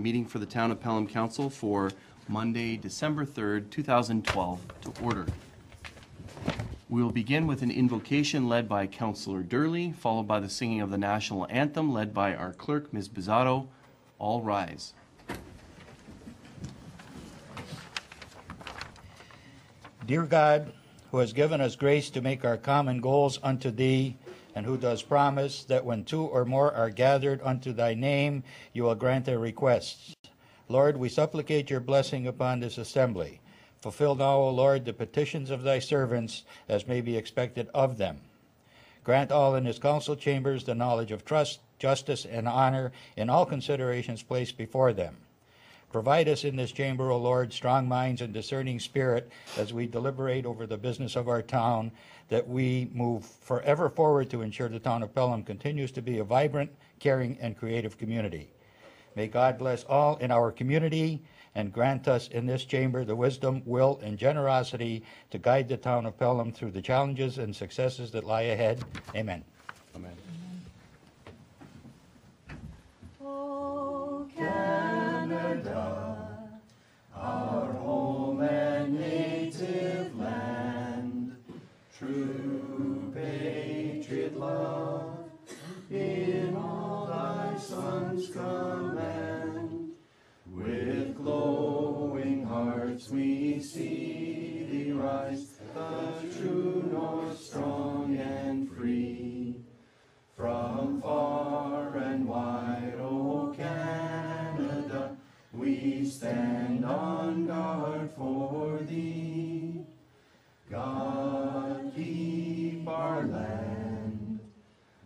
Meeting for the Town of Pelham Council for Monday, December 3rd, 2012 to order. We will begin with an invocation led by Councillor Durley, followed by the singing of the national anthem led by our clerk, Ms. Bizzato. All rise. Dear God, who has given us grace to make our common goals unto Thee, and who does promise that when two or more are gathered unto Thy name, You will grant their requests. Lord, we supplicate Your blessing upon this assembly. Fulfill now, O Lord, the petitions of Thy servants, as may be expected of them. Grant all in His council chambers the knowledge of trust, justice, and honor in all considerations placed before them. Provide us in this chamber, O Lord, strong minds and discerning spirit as we deliberate over the business of our town, that we move forever forward to ensure the town of Pelham continues to be a vibrant, caring, and creative community. May God bless all in our community and grant us in this chamber the wisdom, will, and generosity to guide the town of Pelham through the challenges and successes that lie ahead. Amen. Amen. Oh, Canada, our home and native land, true patriot love, in all thy sons command. With glowing hearts we see thee rise, the true north strong and free. From far and wide, O Canada, we stand on guard for thee. God keep our land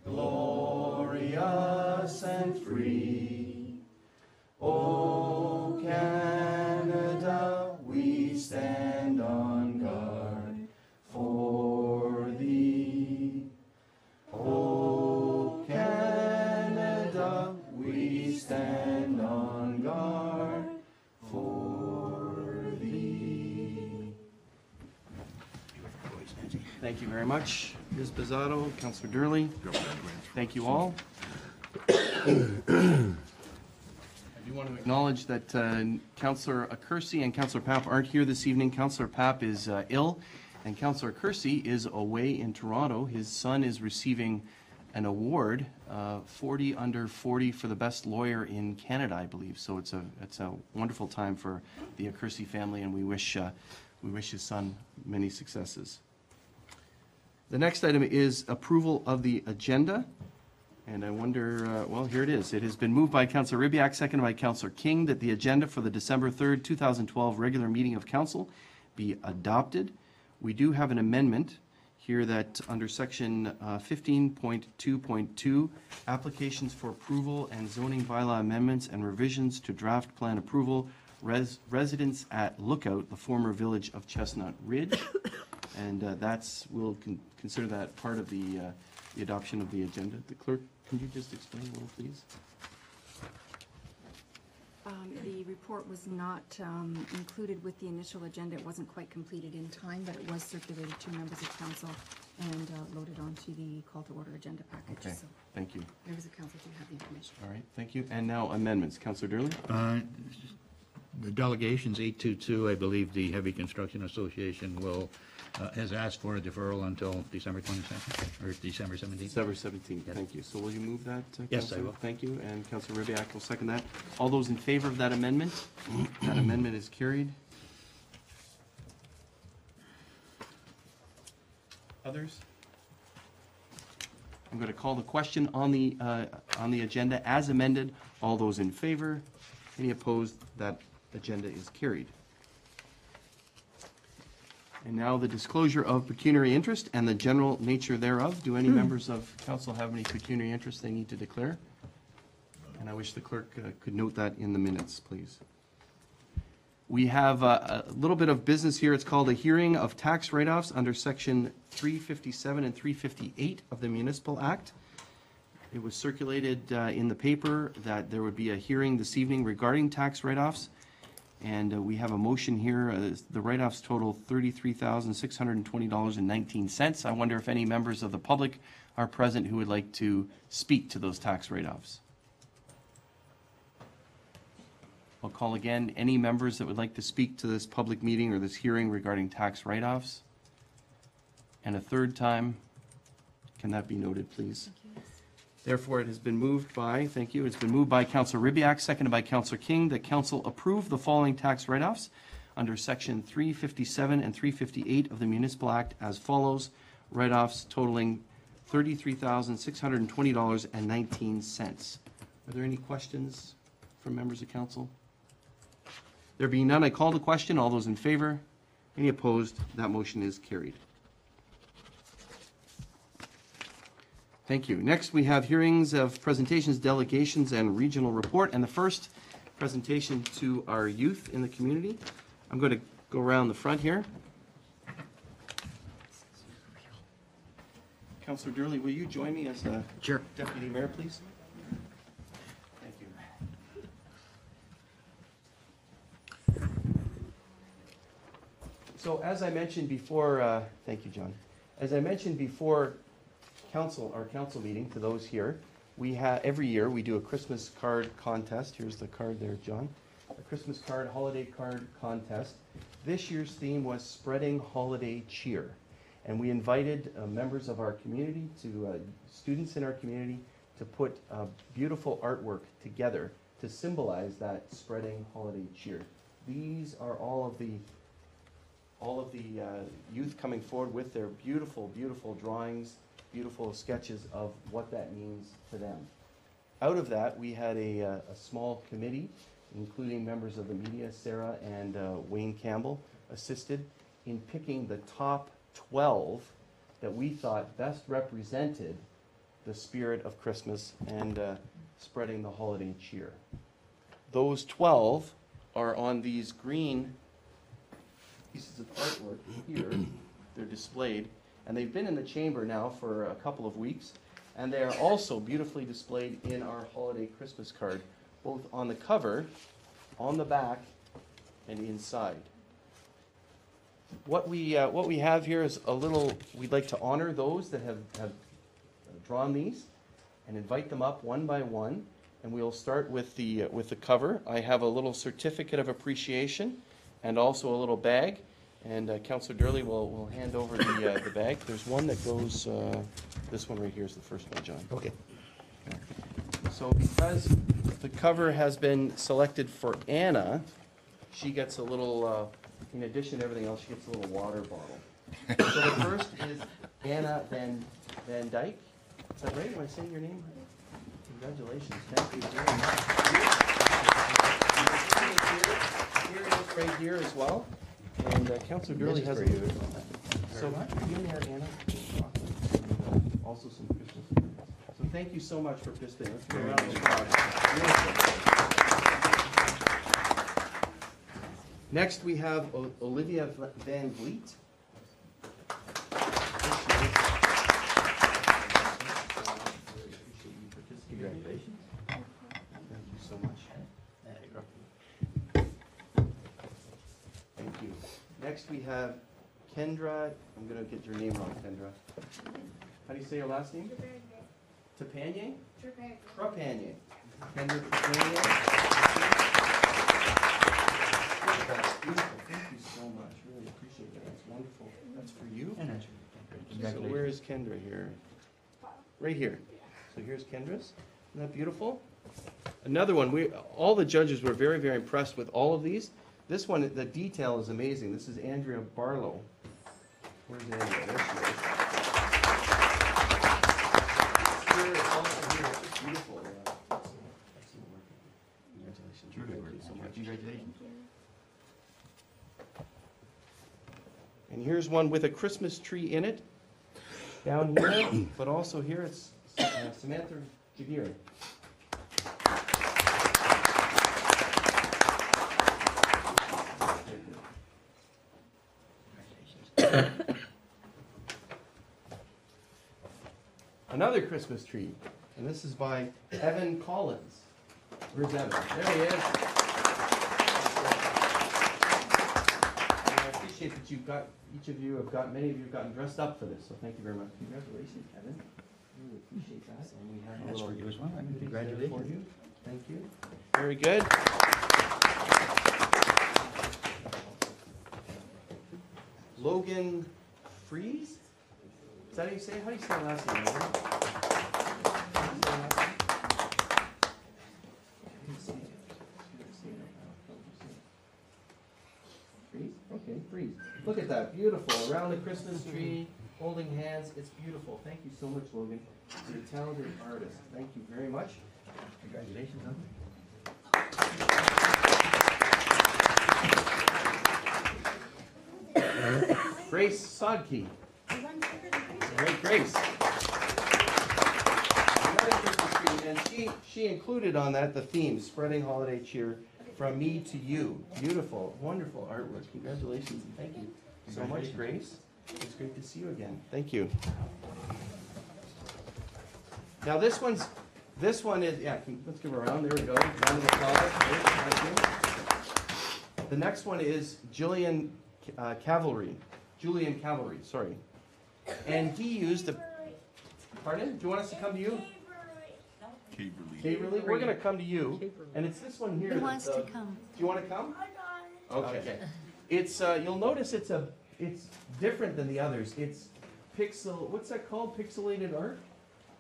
glorious and free. O Canada, we stand on guard for thee. O Canada, we stand on guard for thee. Thank you very much, Ms. Bizzato, Councillor Durley. Thank you all. I do want to acknowledge that Councillor Acursi and Councillor Papp aren't here this evening. Councillor Papp is ill, and Councillor Acursi is away in Toronto. His son is receiving an award, 40 under 40 for the best lawyer in Canada, I believe. So it's a wonderful time for the Acursi family, and we wish his son many successes. The next item is approval of the agenda. And I wonder, well, here it is. It has been moved by Councillor Ribbiak, seconded by Councillor King, that the agenda for the December 3rd, 2012 regular meeting of council be adopted. We do have an amendment here that under section 15.2.2, applications for approval and zoning bylaw amendments and revisions to draft plan approval, residents at Lookout, the former village of Chestnut Ridge. And we'll consider that part of the adoption of the agenda. The clerk, can you just explain a little, please? The report was not included with the initial agenda. It wasn't quite completed in time, but it was circulated to members of council and loaded onto the call to order agenda package. Okay, so thank you. members of council do have the information. All right, thank you. And now amendments. Councillor Durley? The delegations 822, I believe the Heavy Construction Association has asked for a deferral until December 22nd or December 17th. December 17th, thank you. So will you move that, Yes, Councillor? I will. Thank you, and Councillor Ribbiak will second that. All those in favor of that amendment? That amendment is carried. Others? I'm going to call the question on the agenda as amended. All those in favor? Any opposed? That agenda is carried. And now the disclosure of pecuniary interest and the general nature thereof. Do any members of council have any pecuniary interest they need to declare? And I wish the clerk could note that in the minutes, please. We have a little bit of business here. It's called a hearing of tax write-offs under section 357 and 358 of the Municipal Act. It was circulated in the paper that there would be a hearing this evening regarding tax write-offs. And we have a motion here. The write-offs total $33,620.19. I wonder if any members of the public are present who would like to speak to those tax write-offs. I'll call again. Any members that would like to speak to this public meeting or this hearing regarding tax write-offs? And a third time, can that be noted, please? Therefore, it has been moved by, thank you, it's been moved by Councillor Ribbiak, seconded by Councillor King, that council approve the following tax write-offs under section 357 and 358 of the Municipal Act as follows. Write-offs totaling $33,620.19. Are there any questions from members of council? There being none, I call the question. All those in favor? Any opposed? That motion is carried. Thank you. Next, we have hearings of presentations, delegations, and regional report. And the first presentation to our youth in the community. I'm going to go around the front here. Councillor Durley, will you join me as a deputy mayor, please? Thank you. So as I mentioned before, thank you, John. As I mentioned before, our council meeting, to those here, we have every year we do a Christmas card contest. Here's the card there, John. A Christmas card, holiday card contest. This year's theme was spreading holiday cheer. And we invited members of our community, students in our community, to put beautiful artwork together to symbolize that spreading holiday cheer. These are all of the youth coming forward with their beautiful, beautiful drawings, beautiful sketches of what that means to them. Out of that, we had a small committee, including members of the media, Sarah and Wayne Campbell, assisted in picking the top 12 that we thought best represented the spirit of Christmas and spreading the holiday cheer. Those 12 are on these green pieces of artwork here. They're displayed, and they've been in the chamber now for a couple of weeks, and they are also beautifully displayed in our holiday Christmas card, both on the cover, on the back, and inside. What we have here is a little, we'd like to honor those that have drawn these and invite them up one by one, and we'll start with the cover. I have a little certificate of appreciation and also a little bag, and Councillor Durley will hand over the bag. There's one that goes, this one right here is the first one, John. Okay. So because the cover has been selected for Anna, she gets a little, in addition to everything else, she gets a little water bottle. So the first is Anna Van Dyke. Is that right? Am I saying your name right? Congratulations. Thank you very much. Here it is right here as well. And Councillor Durley has a little. So in there, Anna. And, also some Christmas. So thank you so much for participating. Let's go around. Next, we have Olivia Van Vliet. Congratulations. Thank you so much. Thank you. Next, we have Kendra. I'm going to get your name wrong, Kendra. How do you say your last name? Trepanier? Trepanier. Kendra Trepanier. That's beautiful. Thank you so much. Really appreciate that. That's wonderful. That's for you? So where is Kendra here? Right here. So here's Kendra's. Isn't that beautiful? Another one. All the judges were very, very impressed with all of these. This one, the detail is amazing. This is Andrea Barlow. Where's Andrea? There she is. Here, it's also here. It's just beautiful. Excellent work. Congratulations. Thank you so much. Congratulations. And here's one with a Christmas tree in it, down here, but also here it's Samantha Jaguar. Another Christmas tree, and this is by Evan Collins. Where's Evan? There he is. That you've got, many of you have gotten dressed up for this, so thank you very much. Congratulations, Evan. Really appreciate that. And we have a little for you as well. congratulations for you. Thank you. Very good. Logan Freeze? Is that how you say it? How do you say the last name, Logan? Freeze? Okay, Freeze. Look at that, beautiful, around the Christmas tree, holding hands, it's beautiful. Thank you so much, Logan. You're a talented artist. Thank you very much. Congratulations, huh? Grace Sodke. All right, Grace. And she included on that the theme, spreading holiday cheer from me to you. Beautiful, wonderful artwork. Congratulations and thank you so much, Grace. It's great to see you again. Thank you. Now this one is, yeah, let's give her a round. There we go. Round of applause. Great, thank you. The next one is Julian Cavalry, sorry. And he used a, pardon? Do you want us to come to you? Caverly. We're going to come to you. And it's this one here. Who wants to come? Do you want to come? Okay. It's, you'll notice it's different than the others. It's what's that called? Pixelated art?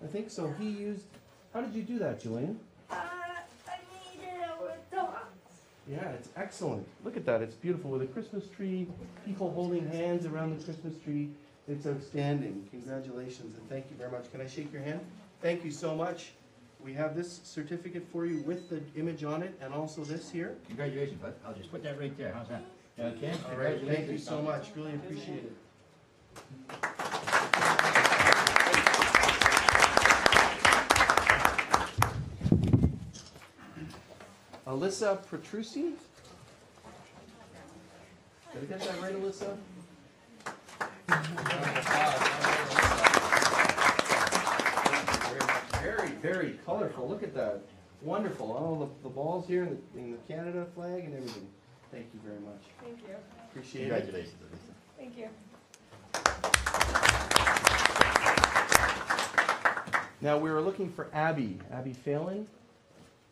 I think so. He used, how did you do that, Julian? I made it with dogs. Yeah, it's excellent. Look at that. It's beautiful with a Christmas tree, people holding hands around the Christmas tree. It's outstanding. Congratulations and thank you very much. Can I shake your hand? Thank you so much. We have this certificate for you with the image on it and also this here. Congratulations, bud. I'll just put that right there. How's that? Okay. All right, thank you so much. Really appreciate it. Alyssa Petrucci? Did I get that right, Alyssa? Very, very colorful. Look at that. Wonderful. All the balls here in the Canada flag and everything. Thank you very much. Thank you. Appreciate it. Congratulations, Lisa. Thank you. Now we were looking for Abby. Abby Phelan.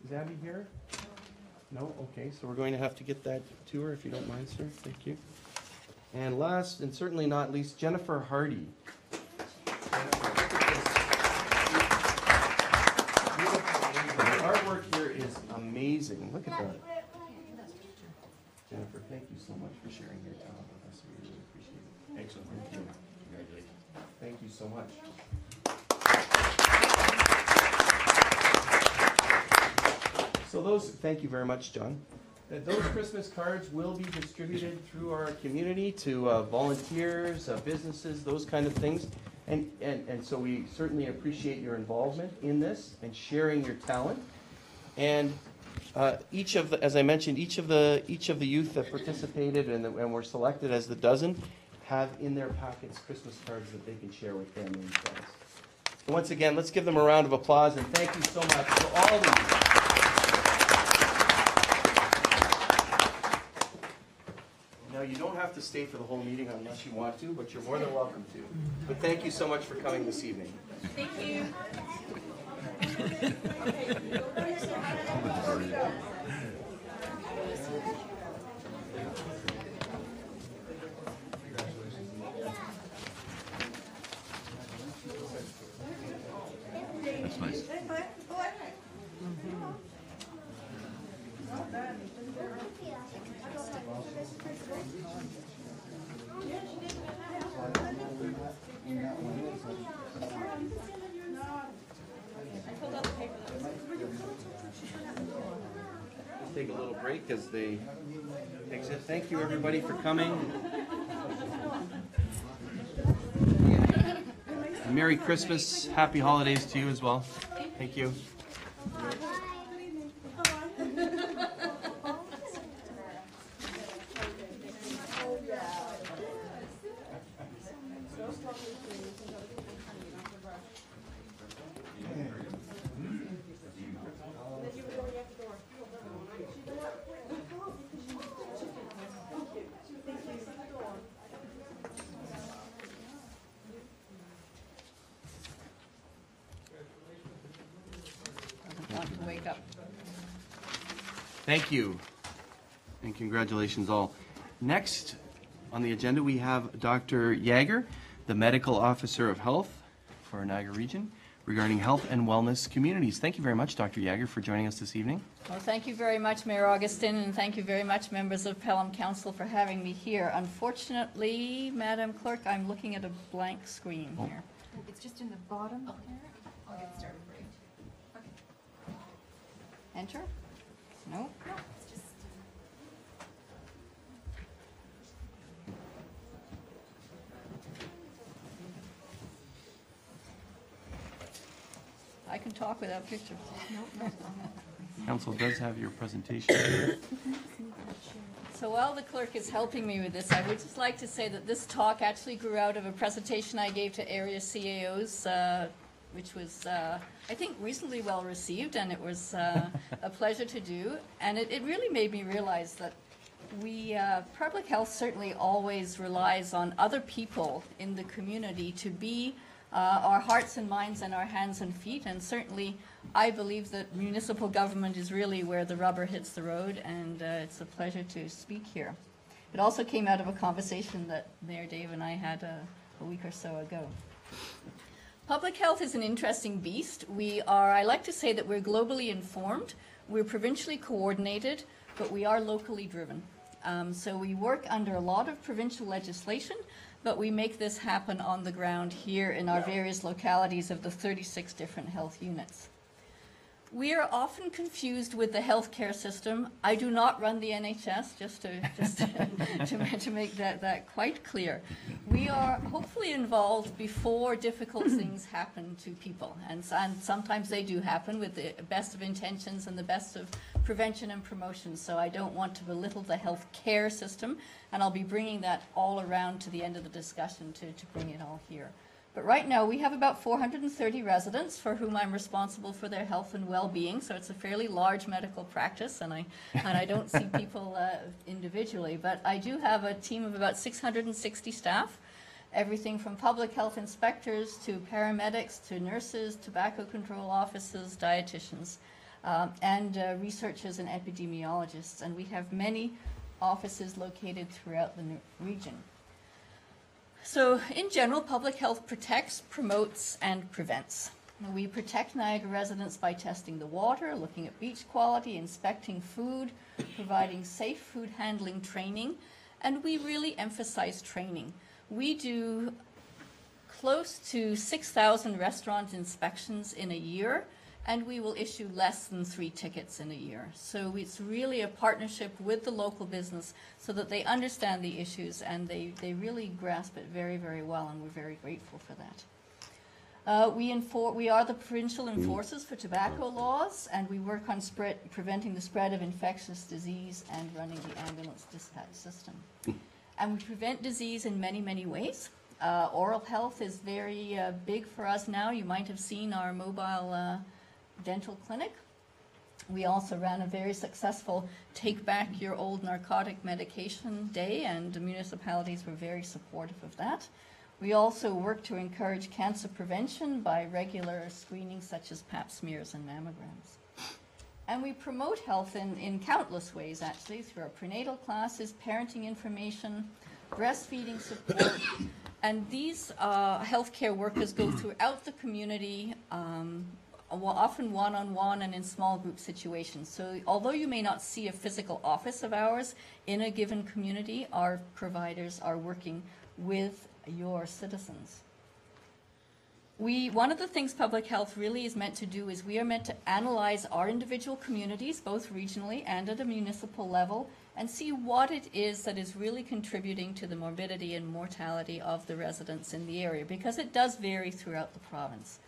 Is Abby here? No? Okay, so we're going to have to get that to her if you don't mind, sir. Thank you. And last and certainly not least, Jennifer Hardy. The artwork here is amazing. Look at that. Jennifer, thank you so much for sharing your talent with us. We really appreciate it. Excellent. Thank you. Congratulations. Thank you so much. So thank you very much, John. Those Christmas cards will be distributed through our community to volunteers, businesses, those kind of things. And so we certainly appreciate your involvement in this and sharing your talent. And as I mentioned, each of the youth that participated and were selected as the dozen have in their packets Christmas cards that they can share with family and friends. So once again, let's give them a round of applause and thank you so much for all of you. Now, you don't have to stay for the whole meeting unless you want to, but you're more than welcome to. But thank you so much for coming this evening. Thank you. That's nice. Let's take a little break as they exit. Thank you, everybody, for coming. Merry Christmas. Happy holidays to you as well. Thank you. Wake up. Thank you. And congratulations all. Next On the agenda, we have Dr. Yager, the Medical Officer of Health for Niagara Region, regarding health and wellness communities. Thank you very much, Dr. Yager, for joining us this evening. Well, thank you very much, Mayor Augustin, and thank you very much, members of Pelham Council, for having me here. Unfortunately, Madam Clerk, I'm looking at a blank screen here. It's just in the bottom there. I'll get started for you. Enter? No? No, it's just. I can talk without pictures. Council does have your presentation. So while the clerk is helping me with this, I would just like to say that this talk actually grew out of a presentation I gave to area CAOs, which was, I think, reasonably well received, and it was a pleasure to do. And it really made me realize that public health certainly always relies on other people in the community to be our hearts and minds and our hands and feet, and certainly I believe that municipal government is really where the rubber hits the road, and it's a pleasure to speak here. It also came out of a conversation that Mayor Dave and I had a week or so ago. Public health is an interesting beast. I like to say that we're globally informed, we're provincially coordinated, but we are locally driven. So we work under a lot of provincial legislation, but we make this happen on the ground here in our various localities of the 36 different health units. We are often confused with the healthcare system. I do not run the NHS, just to make that quite clear. We are hopefully involved before difficult things happen to people, and sometimes they do happen with the best of intentions and the best of prevention and promotion, so I don't want to belittle the healthcare system, and I'll be bringing that all around to the end of the discussion to bring it all here. But right now, we have about 430 residents for whom I'm responsible for their health and well-being, so it's a fairly large medical practice, and I don't see people individually. But I do have a team of about 660 staff, everything from public health inspectors to paramedics to nurses, tobacco control officers, dietitians, and researchers and epidemiologists. And we have many offices located throughout the region. So in general, public health protects, promotes, and prevents. We protect Niagara residents by testing the water, looking at beach quality, inspecting food, providing safe food handling training, and we really emphasize training. We do close to 6,000 restaurant inspections in a year, and we will issue less than 3 tickets in a year. So it's really a partnership with the local business so that they understand the issues and they really grasp it very, very well, and we're very grateful for that. We are the provincial enforcers for tobacco laws, and we work on preventing the spread of infectious disease and running the ambulance dispatch system. And we prevent disease in many, many ways. Oral health is very big for us now. You might have seen our mobile dental clinic. We also ran a very successful Take Back Your Old Narcotic Medication Day, and the municipalities were very supportive of that. We also work to encourage cancer prevention by regular screenings such as pap smears and mammograms. And we promote health in countless ways, actually, through our prenatal classes, parenting information, breastfeeding support, and these healthcare workers go throughout the community, often one-on-one and in small group situations. So although you may not see a physical office of ours in a given community, our providers are working with your citizens. One of the things public health really is meant to do is we are meant to analyze our individual communities, both regionally and at a municipal level, and see what it is that is really contributing to the morbidity and mortality of the residents in the area, because it does vary throughout the province.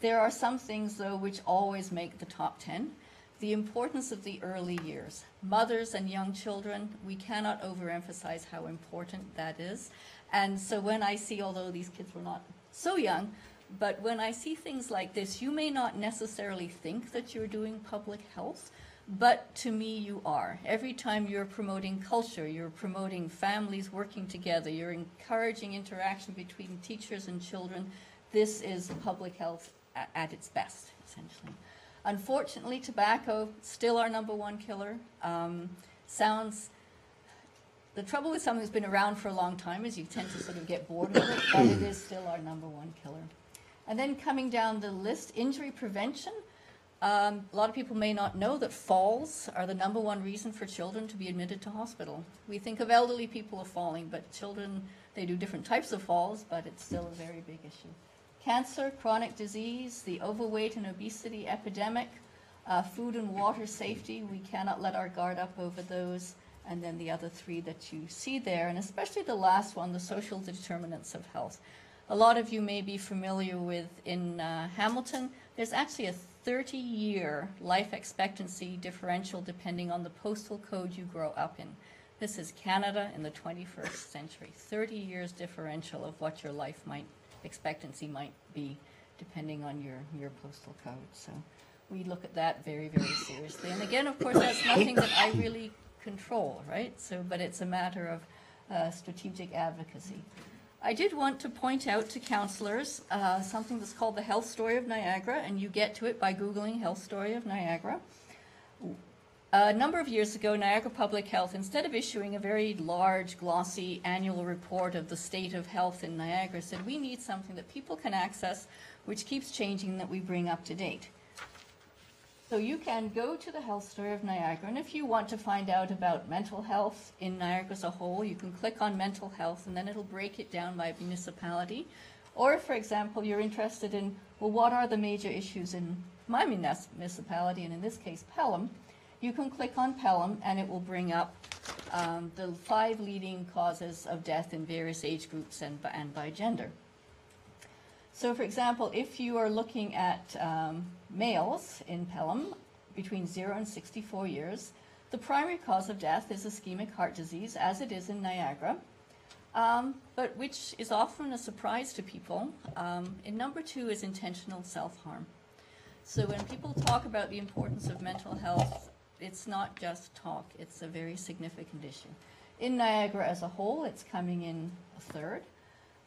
There are some things, though, which always make the top 10. The importance of the early years. Mothers and young children, we cannot overemphasize how important that is. And so when I see, although these kids were not so young, but when I see things like this, you may not necessarily think that you're doing public health, but to me you are. Every time you're promoting culture, you're promoting families working together, you're encouraging interaction between teachers and children, this is public health at its best, essentially. Unfortunately, tobacco, still our #1 killer. Sounds the trouble with something that's been around for a long time is you tend to sort of get bored with it, but it is still our #1 killer. And then coming down the list, injury prevention. A lot of people may not know that falls are the #1 reason for children to be admitted to hospital. We think of elderly people of falling, but children, they do different types of falls, but it's still a very big issue. Cancer, chronic disease, the overweight and obesity epidemic, food and water safety, we cannot let our guard up over those, and then the other 3 that you see there, and especially the last one, the social determinants of health. A lot of you may be familiar with, in Hamilton, there's actually a 30-year life expectancy differential depending on the postal code you grow up in. This is Canada in the 21st century. 30 years differential of what your life expectancy might be depending on your postal code. So we look at that very, very seriously. And again, of course, that's nothing that I really control, right? So, but it's a matter of strategic advocacy. I did want to point out to councillors something that's called the Health Story of Niagara, and you get to it by Googling Health Story of Niagara. A number of years ago, Niagara Public Health, instead of issuing a very large, glossy annual report of the state of health in Niagara, said we need something that people can access, which keeps changing, that we bring up to date. So you can go to the Health Story of Niagara, and if you want to find out about mental health in Niagara as a whole, you can click on mental health, and then it'll break it down by municipality. Or, for example, you're interested in, well, what are the major issues in my municipality, and in this case, Pelham, you can click on Pelham, and it will bring up the 5 leading causes of death in various age groups and by gender. So, for example, if you are looking at males in Pelham between 0 and 64 years, the primary cause of death is ischemic heart disease, as it is in Niagara, but which is often a surprise to people. And number 2 is intentional self-harm. So when people talk about the importance of mental health, it's not just talk, it's a very significant issue. In Niagara as a whole, it's coming in a 3rd.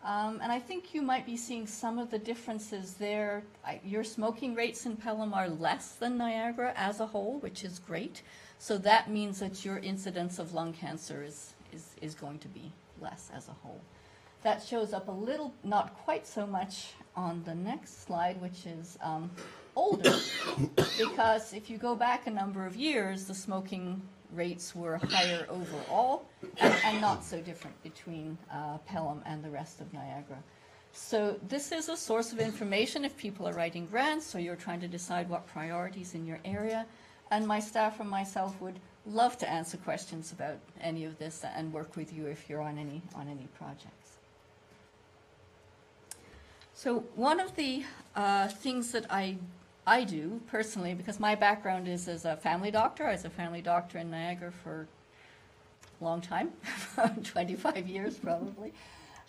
And I think you might be seeing some of the differences there. Your smoking rates in Pelham are less than Niagara as a whole, which is great. So that means that your incidence of lung cancer is going to be less as a whole. That shows up a little, not quite so much on the next slide, which is older, because if you go back a number of years, the smoking rates were higher overall and not so different between Pelham and the rest of Niagara. So this is a source of information if people are writing grants or you're trying to decide what priorities in your area. And my staff and myself would love to answer questions about any of this and work with you if you're on any projects. So one of the things that I do personally, because my background is as a family doctor. I was a family doctor in Niagara for a long time, 25 years probably.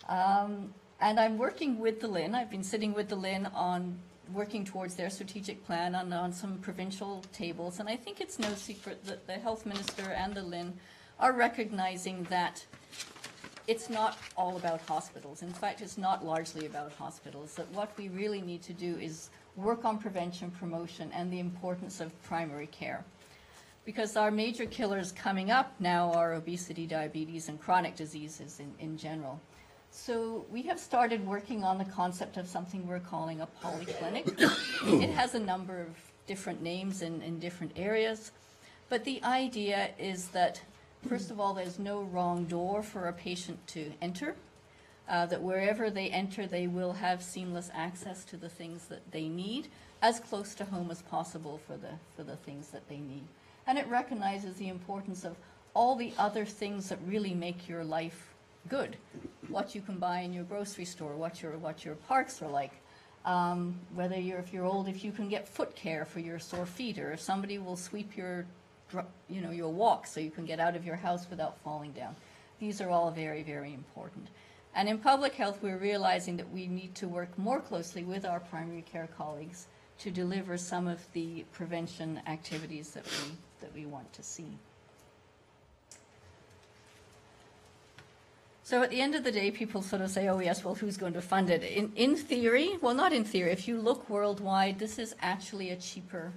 And I'm working with the LHIN. I've been sitting with the LHIN on working towards their strategic plan on some provincial tables. And I think it's no secret that the health minister and the LHIN are recognizing that it's not all about hospitals. In fact, it's not largely about hospitals. That what we really need to do is work on prevention, promotion, and the importance of primary care. Because our major killers coming up now are obesity, diabetes, and chronic diseases in general. So we have started working on the concept of something we're calling a polyclinic. It has a number of different names in different areas. But the idea is that, first of all, there's no wrong door for a patient to enter. That wherever they enter, they will have seamless access to the things that they need, as close to home as possible for the things that they need. And it recognizes the importance of all the other things that really make your life good. What you can buy in your grocery store, what your parks are like. Whether if you're old, if you can get foot care for your sore feet, or if somebody will sweep your walk so you can get out of your house without falling down. These are all very, very important. And in public health, we're realizing that we need to work more closely with our primary care colleagues to deliver some of the prevention activities that we want to see. So at the end of the day, people sort of say, oh yes, well, who's going to fund it? In theory, well, not in theory, if you look worldwide, this is actually a cheaper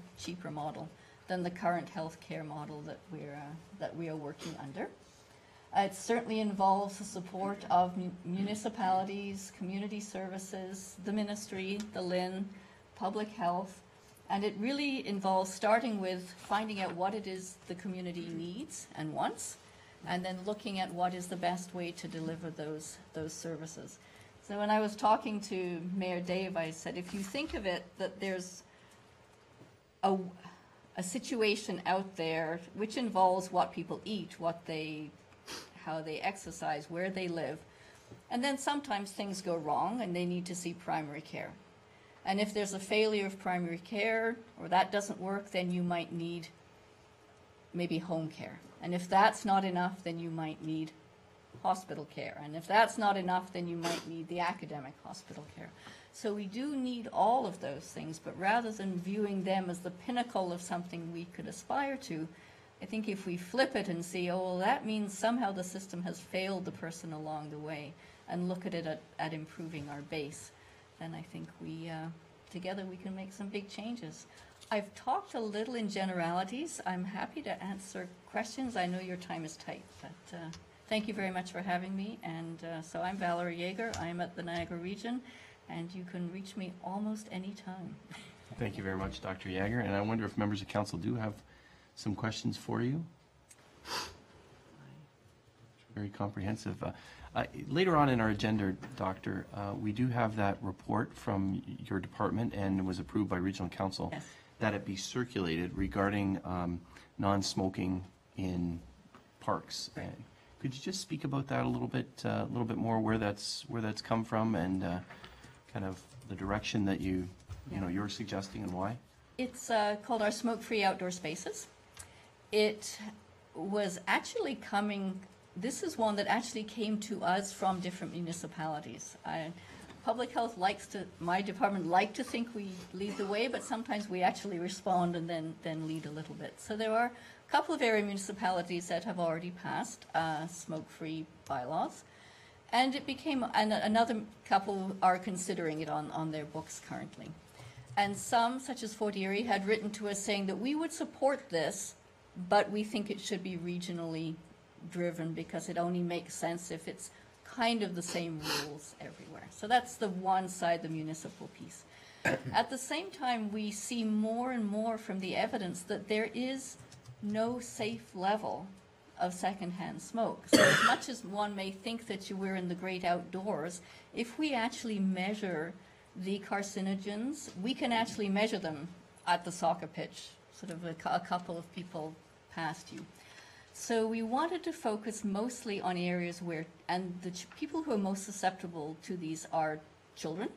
model than the current healthcare model that we are working under. It certainly involves the support of municipalities, community services, the ministry, the LIN, public health, and it really involves starting with finding out what it is the community needs and wants, and then looking at what is the best way to deliver those services. So when I was talking to Mayor Dave, I said, if you think of it, that there's a situation out there which involves what people eat, how they exercise, where they live, and then sometimes things go wrong and they need to see primary care. And if there's a failure of primary care or that doesn't work, then you might need maybe home care. And if that's not enough, then you might need hospital care. And if that's not enough, then you might need the academic hospital care. So we do need all of those things, but rather than viewing them as the pinnacle of something we could aspire to, I think if we flip it and see, oh, well, that means somehow the system has failed the person along the way, and look at it at improving our base, then I think we, together we can make some big changes. I've talked a little in generalities. I'm happy to answer questions. I know your time is tight, but thank you very much for having me. And so I'm Valerie Yeager. I'm at the Niagara Region, and you can reach me almost any time. Thank you very much, Dr. Yeager. And I wonder if members of council do have some questions for you. Very comprehensive. Later on in our agenda, Doctor, we do have that report from your department, and it was approved by Regional Council, Yes. that it be circulated regarding non-smoking in parks. And could you just speak about that a little bit more, where that's come from, and kind of the direction that you're suggesting and why? It's called our Smoke-Free Outdoor Spaces. It was actually coming, this is one that actually came to us from different municipalities. Public health my department like to think we lead the way, but sometimes we actually respond and then lead a little bit. So there are a couple of area municipalities that have already passed smoke-free bylaws. And it became, and another couple are considering it on their books currently. And some, such as Fort Erie, had written to us saying that we would support this, but we think it should be regionally driven because it only makes sense if it's kind of the same rules everywhere. So that's the one side, the municipal piece. At the same time, we see more and more from the evidence that there is no safe level of secondhand smoke. So as much as one may think that we're in the great outdoors, if we actually measure the carcinogens, we can actually measure them at the soccer pitch, sort of a couple of people past you. So we wanted to focus mostly on areas where, and the people who are most susceptible to these are children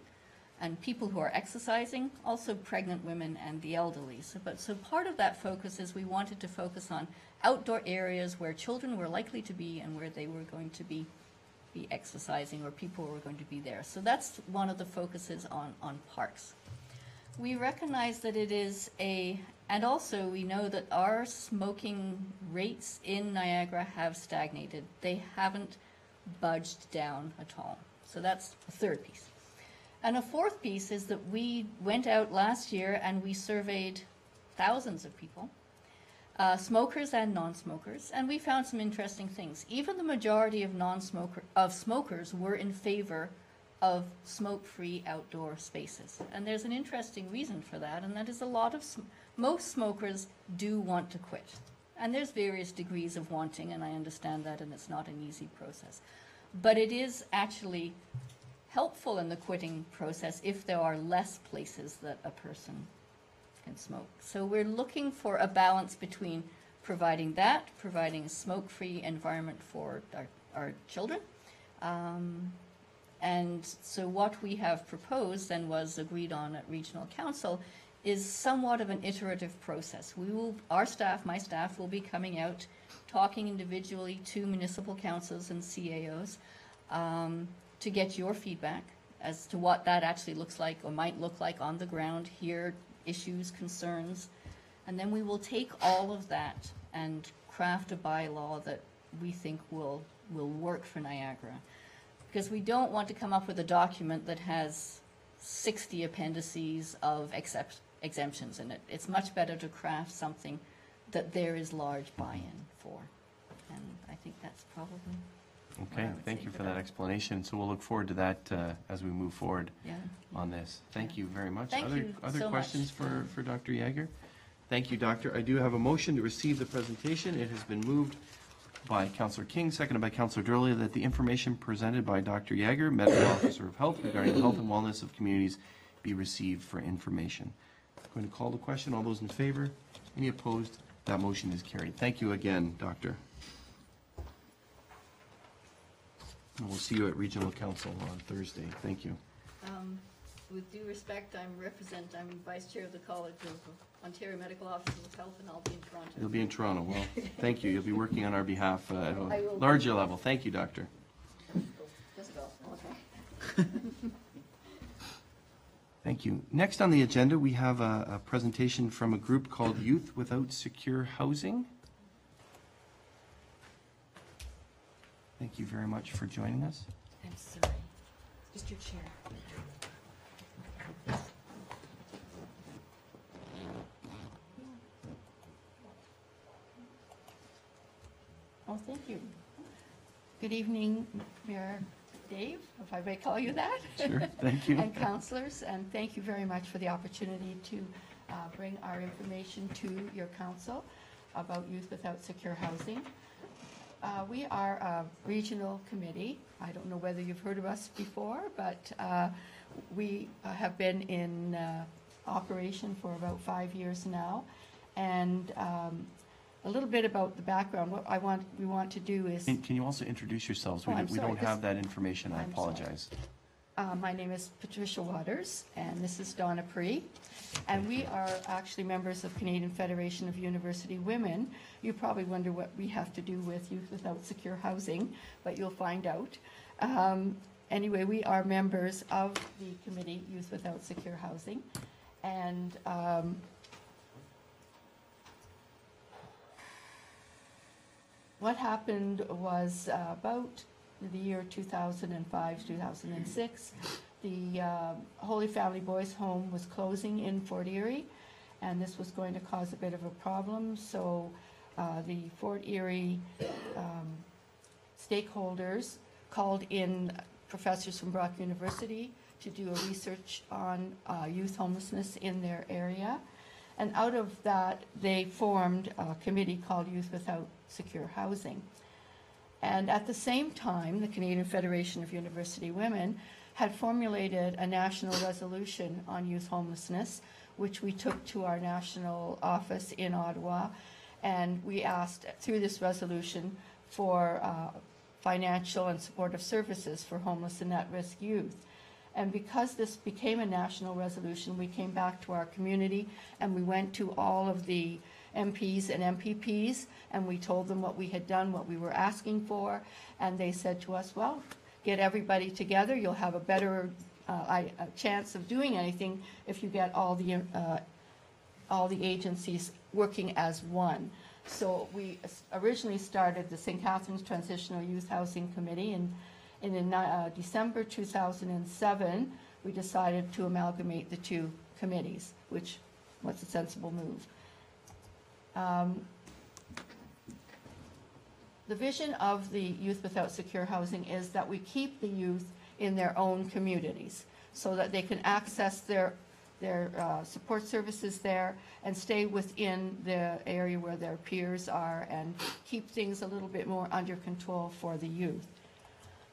and people who are exercising, also pregnant women and the elderly. So part of that focus is we wanted to focus on outdoor areas where children were likely to be and where they were going to be exercising, or people were going to be there. So that's one of the focuses on parks. We recognize that it is and also we know that our smoking rates in Niagara have stagnated. They haven't budged down at all. So that's a third piece. And a fourth piece is that we went out last year and we surveyed thousands of people, smokers and non-smokers, and we found some interesting things. Even the majority of smokers were in favor of smoke-free outdoor spaces. And there's an interesting reason for that, and that is most smokers do want to quit. And there's various degrees of wanting, and I understand that, and it's not an easy process. But it is actually helpful in the quitting process if there are less places that a person can smoke. So we're looking for a balance between providing a smoke-free environment for our children. And so what we have proposed and was agreed on at Regional Council is somewhat of an iterative process. My staff will be coming out, talking individually to municipal councils and CAOs to get your feedback as to what that actually looks like or might look like on the ground, hear issues, concerns, and then we will take all of that and craft a bylaw that we think will work for Niagara. Because we don't want to come up with a document that has 60 appendices of exemptions in it. It's much better to craft something that there is large buy-in for. And I think that's probably, Okay, I would thank say you for for that now. explanation. So we'll look forward to that as we move forward yeah. on this. Thank Yeah. you very much. Thank Other you Other so questions much. for Dr. Yeager? Thank you, Doctor. I do have a motion to receive the presentation. It has been moved by Councillor King, seconded by Councillor Durley, that the information presented by Dr. Yeager, Medical Officer of Health, regarding the health and wellness of communities be received for information. I'm going to call the question. All those in favor? Any opposed? That motion is carried. Thank you again, Doctor. And we'll see you at Regional Council on Thursday. Thank you. With due respect, I'm Vice Chair of the College of Ontario Medical Officers of Health, and I'll be in Toronto. You'll be in Toronto. Well, thank you. You'll be working on our behalf at I a will. larger level. Thank you, Doctor. Just go, okay. Thank you. Next on the agenda, we have a presentation from a group called Youth Without Secure Housing. Thank you very much for joining us. I'm sorry. Just your chair. Oh, thank you. Good evening, Mayor Dave, if I may call you that. Sure, thank you. And councillors, and thank you very much for the opportunity to bring our information to your council about Youth Without Secure Housing. We are a regional committee. I don't know whether you've heard of us before, but we have been in operation for about 5 years now. And a little bit about the background. What we want to do is, Can you also introduce yourselves? Oh, I'm We sorry, don't have that information. I I'm sorry. apologize. my name is Patricia Waters, and this is Donna Pree. And we are actually members of Canadian Federation of University Women. You probably wonder what we have to do with Youth Without Secure Housing, but you'll find out. Anyway, we are members of the committee Youth Without Secure Housing. And what happened was about the year 2005, 2006, the Holy Family Boys Home was closing in Fort Erie, and this was going to cause a bit of a problem. So the Fort Erie stakeholders called in professors from Brock University to do a research on youth homelessness in their area. And out of that, they formed a committee called Youth Without Secure Housing. And at the same time, the Canadian Federation of University Women had formulated a national resolution on youth homelessness, which we took to our national office in Ottawa. And we asked, through this resolution, for financial and supportive services for homeless and at-risk youth. And because this became a national resolution, we came back to our community and we went to all of the MPs and MPPs and we told them what we had done, what we were asking for, and they said to us, well, get everybody together, you'll have a better a chance of doing anything if you get all the agencies working as one. So we originally started the St. Catharines Transitional Youth Housing Committee, and in December 2007, we decided to amalgamate the two committees, which was a sensible move. The vision of the Youth Without Secure Housing is that we keep the youth in their own communities so that they can access their support services there and stay within the area where their peers are and keep things a little bit more under control for the youth.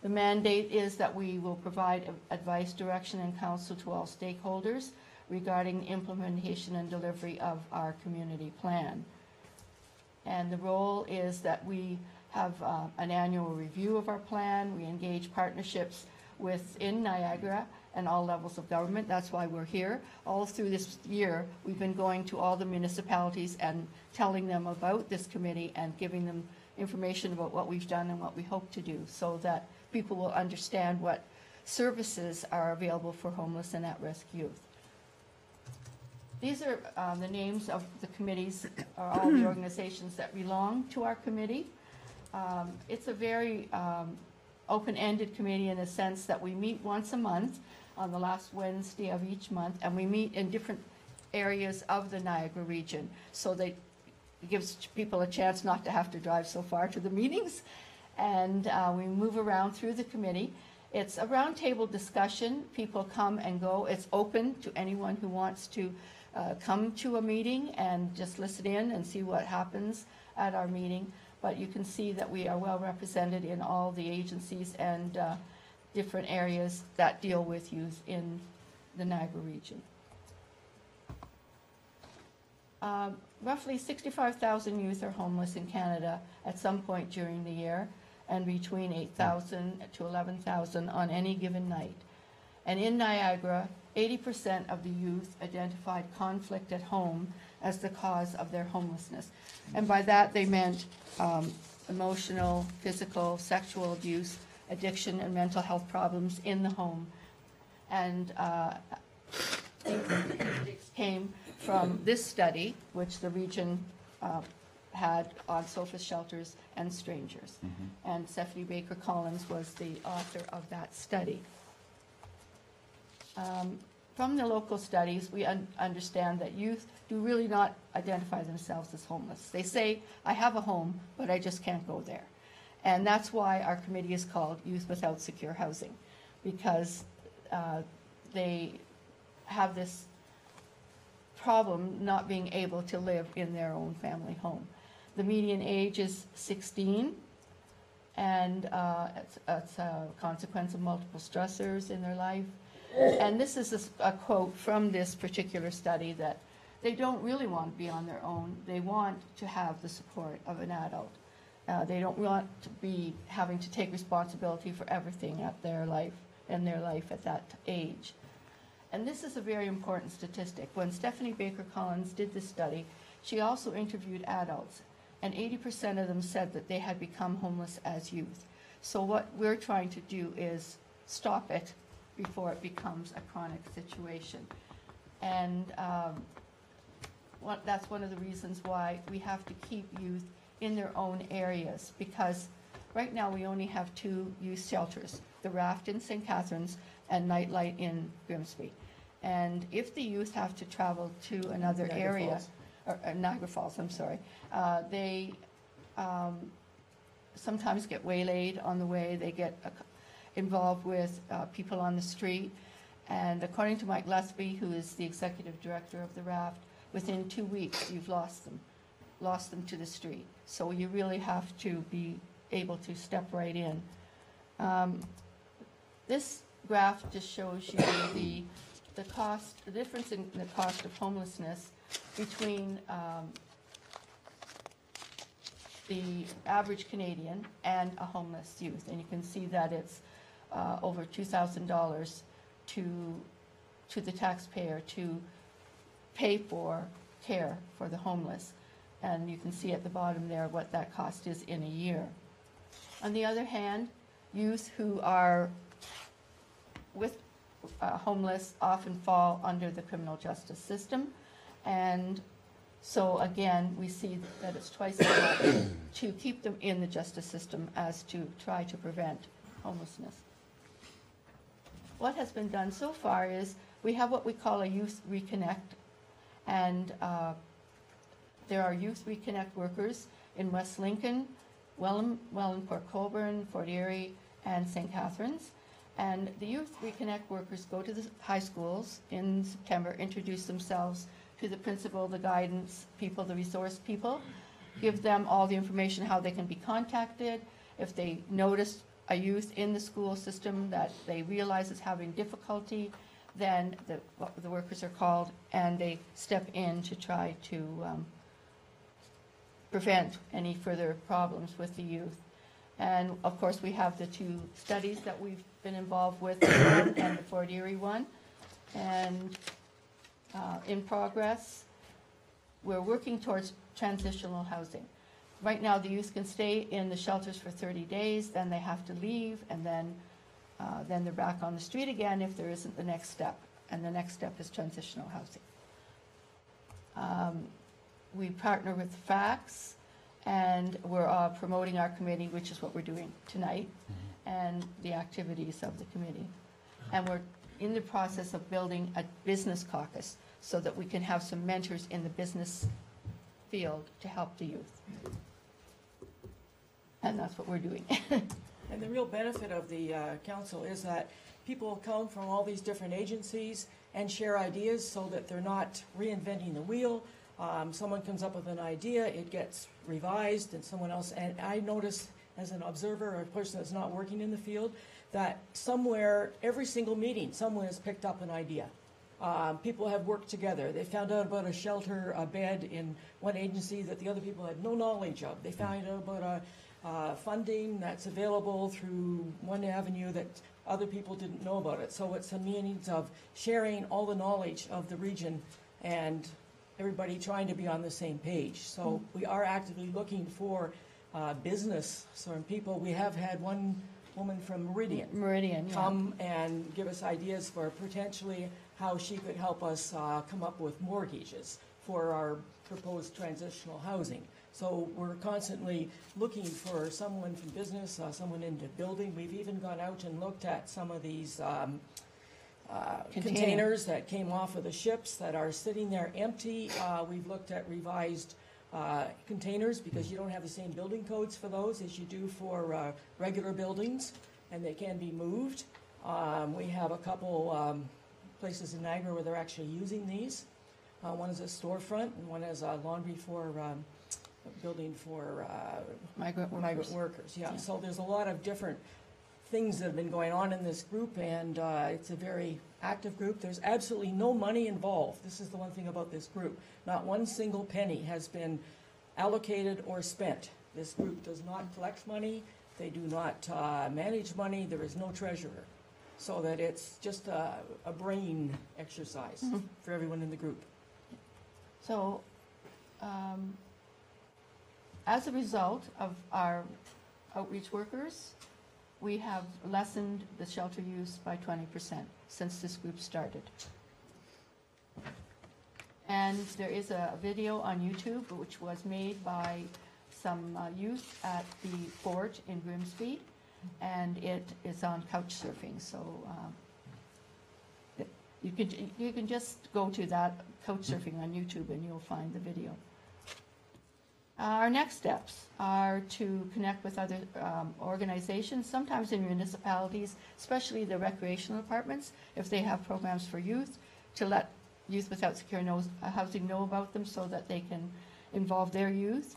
The mandate is that we will provide advice, direction, and counsel to all stakeholders regarding the implementation and delivery of our community plan. And the role is that we have an annual review of our plan. We engage partnerships within Niagara and all levels of government. That's why we're here. All through this year, we've been going to all the municipalities and telling them about this committee and giving them information about what we've done and what we hope to do so that people will understand what services are available for homeless and at-risk youth. These are the names of the committees, or all the organizations that belong to our committee. It's a very open-ended committee in the sense that we meet once a month on the last Wednesday of each month, and we meet in different areas of the Niagara region. So they gives people a chance not to have to drive so far to the meetings. And we move around through the committee. It's a roundtable discussion. People come and go. It's open to anyone who wants to come to a meeting and just listen in and see what happens at our meeting. But you can see that we are well represented in all the agencies and different areas that deal with youth in the Niagara region. Roughly 65,000 youth are homeless in Canada at some point during the year, and between 8,000 to 11,000 on any given night. And in Niagara, 80% of the youth identified conflict at home as the cause of their homelessness. And by that, they meant emotional, physical, sexual abuse, addiction, and mental health problems in the home. And these statistics came from this study, which the region had on sofa shelters and strangers. And Stephanie Baker Collins was the author of that study. From the local studies, we understand that youth do really not identify themselves as homeless. They say, I have a home, but I just can't go there. And that's why our committee is called Youth Without Secure Housing, because they have this problem not being able to live in their own family home. The median age is 16, and it's a consequence of multiple stressors in their life. And this is a quote from this particular study, that they don't really want to be on their own. They want to have the support of an adult. They don't want to be having to take responsibility for everything in their life at that age. And this is a very important statistic. When Stephanie Baker Collins did this study, she also interviewed adults, and 80% of them said that they had become homeless as youth. So what we're trying to do is stop it before it becomes a chronic situation. And that's one of the reasons why we have to keep youth in their own areas, because right now we only have 2 youth shelters, the Raft in St. Catharines and Nightlight in Grimsby. And if the youth have to travel to another area, or Niagara Falls, I'm sorry, they sometimes get waylaid on the way. They get involved with people on the street. And according to Mike Lesby, who is the executive director of the Raft, within 2 weeks you've lost them to the street. So you really have to be able to step right in. This graph just shows you the cost, the difference in the cost of homelessness between the average Canadian and a homeless youth. And you can see that it's over $2,000 to the taxpayer to pay for care for the homeless. And you can see at the bottom there what that cost is in a year. On the other hand, youth who are homeless often fall under the criminal justice system. And so again, we see that it's twice as much to keep them in the justice system as to try to prevent homelessness. What has been done so far is we have what we call a Youth Reconnect, and there are Youth Reconnect workers in West Lincoln, Welland, Port Colborne, Fort Erie, and St. Catharines. And the Youth Reconnect workers go to the high schools in September, introduce themselves to the principal, the guidance people, the resource people, give them all the information how they can be contacted. If they notice a youth in the school system that they realize is having difficulty, then the workers are called and they step in to try to prevent any further problems with the youth. And of course, we have the 2 studies that we've been involved with, and the Fort Erie one. And in progress, we're working towards transitional housing. Right now, the youth can stay in the shelters for 30 days, then they have to leave, and then they're back on the street again if there isn't the next step. And the next step is transitional housing. We partner with FACTS, and we're promoting our committee, which is what we're doing tonight, and the activities of the committee. And we're in the process of building a business caucus so that we can have some mentors in the business field to help the youth. And that's what we're doing. And the real benefit of the council is that people come from all these different agencies and share ideas so that they're not reinventing the wheel. Someone comes up with an idea, it gets revised, and someone else, and I notice as an observer or a person that's not working in the field, that somewhere, every single meeting, someone has picked up an idea. People have worked together. They found out about a shelter, a bed in one agency that the other people had no knowledge of. They found out about funding that's available through one avenue that other people didn't know about it. So it's a means of sharing all the knowledge of the region and everybody trying to be on the same page. So we are actively looking for business sort of people. We have had one woman from Meridian Yeah. come and give us ideas for potentially how she could help us come up with mortgages for our proposed transitional housing. So we're constantly looking for someone from business, someone into building. We've even gone out and looked at some of these containers that came off of the ships that are sitting there empty. We've looked at revised containers because you don't have the same building codes for those as you do for regular buildings, and they can be moved. We have a couple places in Niagara where they're actually using these. One is a storefront, and one is a laundry for building for Migrant workers. Yeah, so there's a lot of different things that have been going on in this group, and it's a very active group. There's absolutely no money involved. This is the one thing about this group. Not one single penny has been allocated or spent. This group does not collect money. They do not manage money. There is no treasurer. So that it's just a brain exercise for everyone in the group. So, as a result of our outreach workers, we have lessened the shelter use by 20% since this group started. And there is a video on YouTube which was made by some youth at the fort in Grimsby, and it is on couch surfing. So you can just go to that couch surfing on YouTube and you'll find the video. Our next steps are to connect with other organizations, sometimes in municipalities, especially the recreational departments, if they have programs for youth, to let youth without secure housing know about them so that they can involve their youth.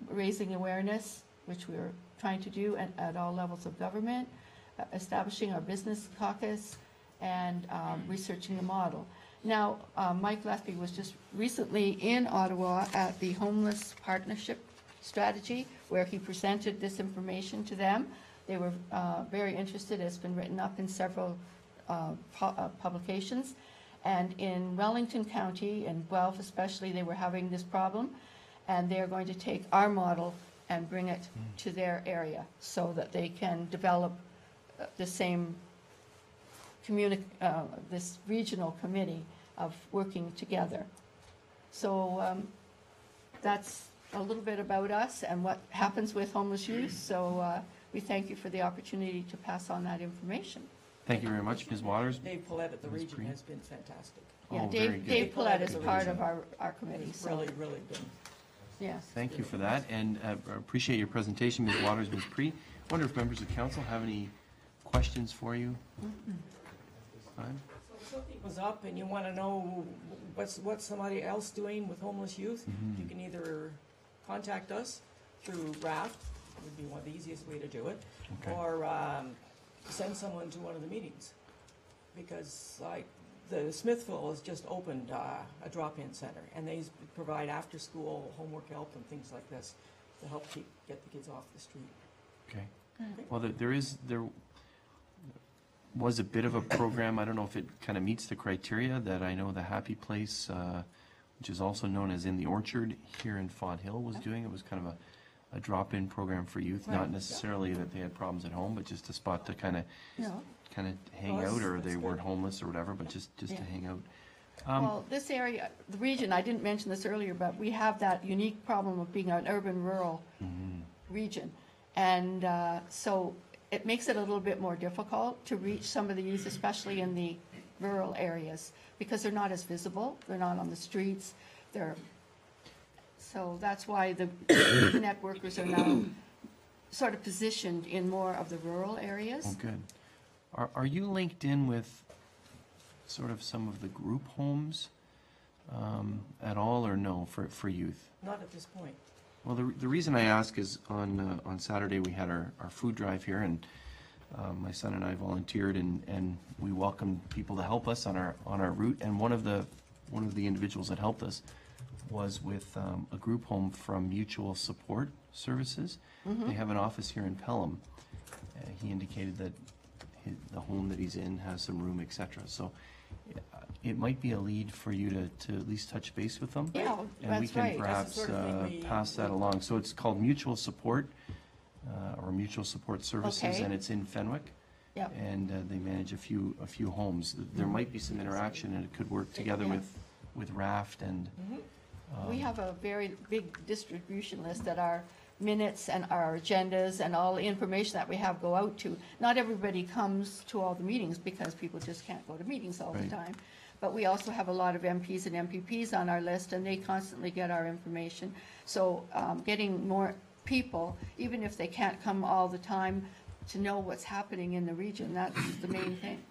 Raising awareness, which we're trying to do at all levels of government, establishing our business caucus, and researching the model. Now, Mike Gillespie was just recently in Ottawa at the Homeless Partnership Strategy, where he presented this information to them. They were very interested. It's been written up in several publications. And in Wellington County, and Guelph especially, they were having this problem. And they're going to take our model and bring it to their area so that they can develop the same this regional committee of working together. So that's a little bit about us and what happens with homeless youth. So we thank you for the opportunity to pass on that information. Thank you very much, Ms. Waters. Dave Paulette at the Ms. region Breen. has been fantastic. Yeah, Oh, very Dave good. Paulette is part of our committee. It's So, really, really good. yes. Thank you for that, and appreciate your presentation, Ms. Waters, Ms. Pree. I wonder if members of council have any questions for you? Fine. So if something was up and you want to know what's somebody else doing with homeless youth, you can either contact us through RAFT, would be one of the easiest way to do it, Okay. or send someone to one of the meetings. Because like the Smithville has just opened a drop-in center, and they provide after-school homework help and things like this to help get the kids off the street. Okay. Well, there was a bit of a program, I don't know if it kind of meets the criteria, that I know the Happy Place, which is also known as In the Orchard here in Fod Hill, was doing. It was kind of a drop-in program for youth, not Right. necessarily that they had problems at home, but just a spot to kind of Yeah. hang Well, out, or that's they good. weren't homeless or whatever, but just Yeah. to hang out. Well, this area, the region, I didn't mention this earlier, but we have that unique problem of being an urban-rural region. And so it makes it a little bit more difficult to reach some of the youth, especially in the rural areas, because they're not as visible, they're not on the streets, they're So that's why the Connect workers are now sort of positioned in more of the rural areas. Oh, good. Are you linked in with sort of some of the group homes at all, or no, for youth? Not at this point. Well, the reason I ask is on Saturday we had our food drive here, and my son and I volunteered, and we welcomed people to help us on our route. And one of the individuals that helped us was with a group home from Mutual Support Services. They have an office here in Pelham. He indicated that the home that he's in has some room, etc. So it might be a lead for you to at least touch base with them. Yeah, And we that's can right. perhaps That's the sort of thing we- pass that along. So it's called Mutual Support, or Mutual Support Services, Okay. and it's in Fenwick. Yep. And they manage a few homes. There might be some interaction, and it could work together Yeah. with Raft and. We have a very big distribution list that our minutes and our agendas and all the information that we have go out to. Not everybody comes to all the meetings because people just can't go to meetings all the Right. time. But we also have a lot of MPs and MPPs on our list, and they constantly get our information. So getting more people, even if they can't come all the time, to know what's happening in the region, that's the main thing.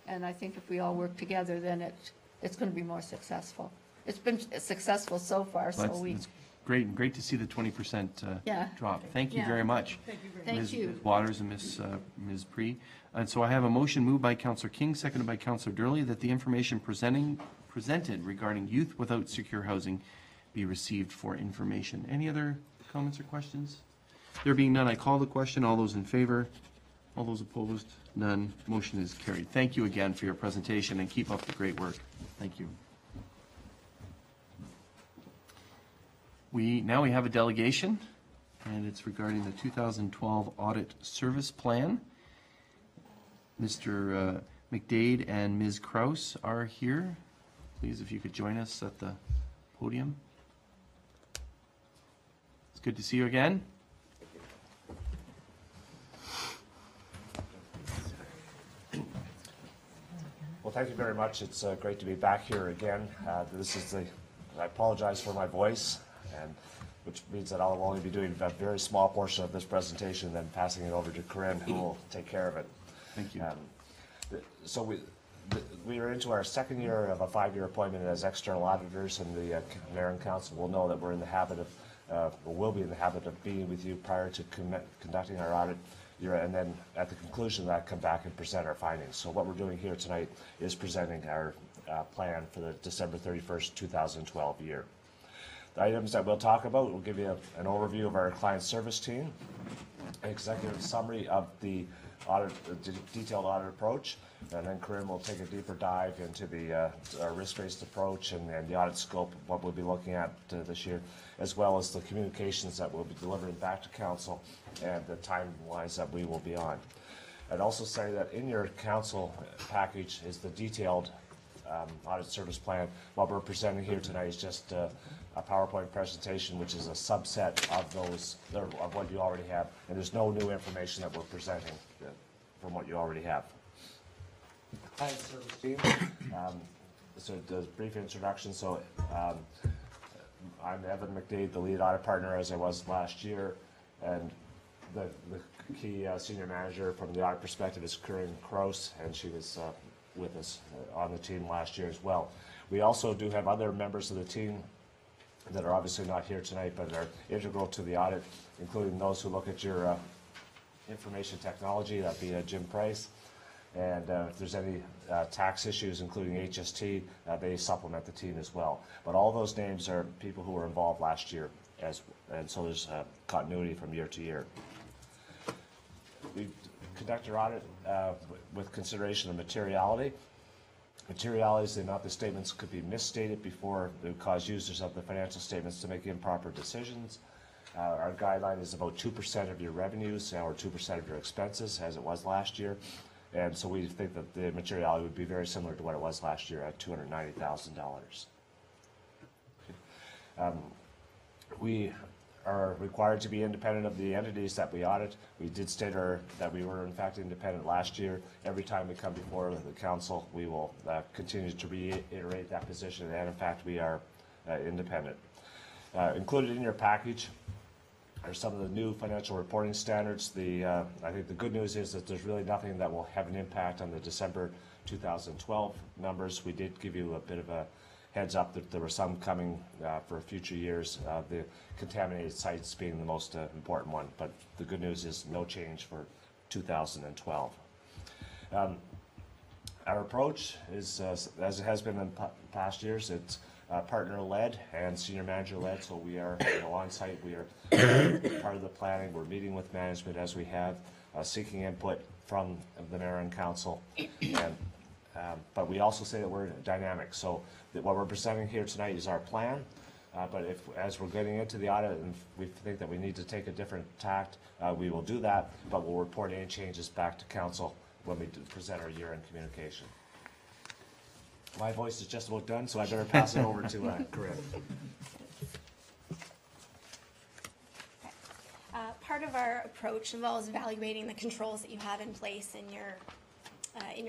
And I think if we all work together, then it's going to be more successful. It's been successful so far, so That's we, great to see the 20% Yeah. drop. Thank you Yeah. very much. Thank you very much. Thank Ms. you. Ms. Waters and Ms. Pree. And so I have a motion moved by Councillor King, seconded by Councillor Durley, that the information presented regarding youth without secure housing be received for information. Any other comments or questions? There being none, I call the question. All those in favor? All those opposed? None. Motion is carried. Thank you again for your presentation, and keep up the great work. Thank you. Now we have a delegation, and it's regarding the 2012 Audit Service Plan. Mr. McDade and Ms. Kraus are here. Please, if you could join us at the podium. It's good to see you again. Well, thank you very much. It's great to be back here again. I apologize for my voice, and which means that I'll only be doing a very small portion of this presentation, then passing it over to Corinne, who will take care of it. Thank you. So we are into our second year of a 5-year appointment as external auditors, and the Mayor and Council will know that we're in the habit of, or will be in the habit of being with you prior to conducting our audit. And then at the conclusion of that, come back and present our findings. So what we're doing here tonight is presenting our plan for the December 31st, 2012 year. The items that we'll talk about, we'll give you an overview of our client service team, an executive summary of the detailed audit approach, and then Corinne will take a deeper dive into the risk-based approach and the audit scope of what we'll be looking at this year, as well as the communications that we'll be delivering back to Council and the timelines that we will be on. I'd also say that in your Council package is the detailed audit service plan. What we're presenting here tonight is just a PowerPoint presentation, which is a subset of what you already have, and there's no new information that we're presenting from what you already have. Client service team. So a brief introduction. So I'm Evan McDade, the lead audit partner, as I was last year, and the key senior manager from the audit perspective is Corinne Kraus, and she was with us on the team last year as well. We also do have other members of the team that are obviously not here tonight, but are integral to the audit, including those who look at your information technology. That'd be Jim Price. And if there's any tax issues, including HST, they supplement the team as well. But all those names are people who were involved last year, and so there's continuity from year to year. We conduct our audit with consideration of materiality. Materiality is the amount the statements could be misstated before they would cause users of the financial statements to make improper decisions. Our guideline is about 2% of your revenues or 2% of your expenses, as it was last year. And so we think that the materiality would be very similar to what it was last year at $290,000. We are required to be independent of the entities that we audit. We did state that we were in fact independent last year. Every time we come before the council, we will continue to reiterate that position, and in fact we are independent. Included in your package are some of the new financial reporting standards. I think the good news is that there's really nothing that will have an impact on the December 2012 numbers. We did give you a bit of a heads up that there were some coming for future years, the contaminated sites being the most important one. But the good news is no change for 2012. Our approach is, as it has been in past years, it's partner-led and senior manager-led, so we are on site, we are part of the planning, we're meeting with management as we have, seeking input from the mayor and council, and, but we also say that we're dynamic, so that what we're presenting here tonight is our plan, but as we're getting into the audit and we think that we need to take a different tact, we will do that, but we'll report any changes back to council when we present our year-end communication. My voice is just about done, so I better pass it over to Corinne. Part of our approach involves evaluating the controls that you have in place in your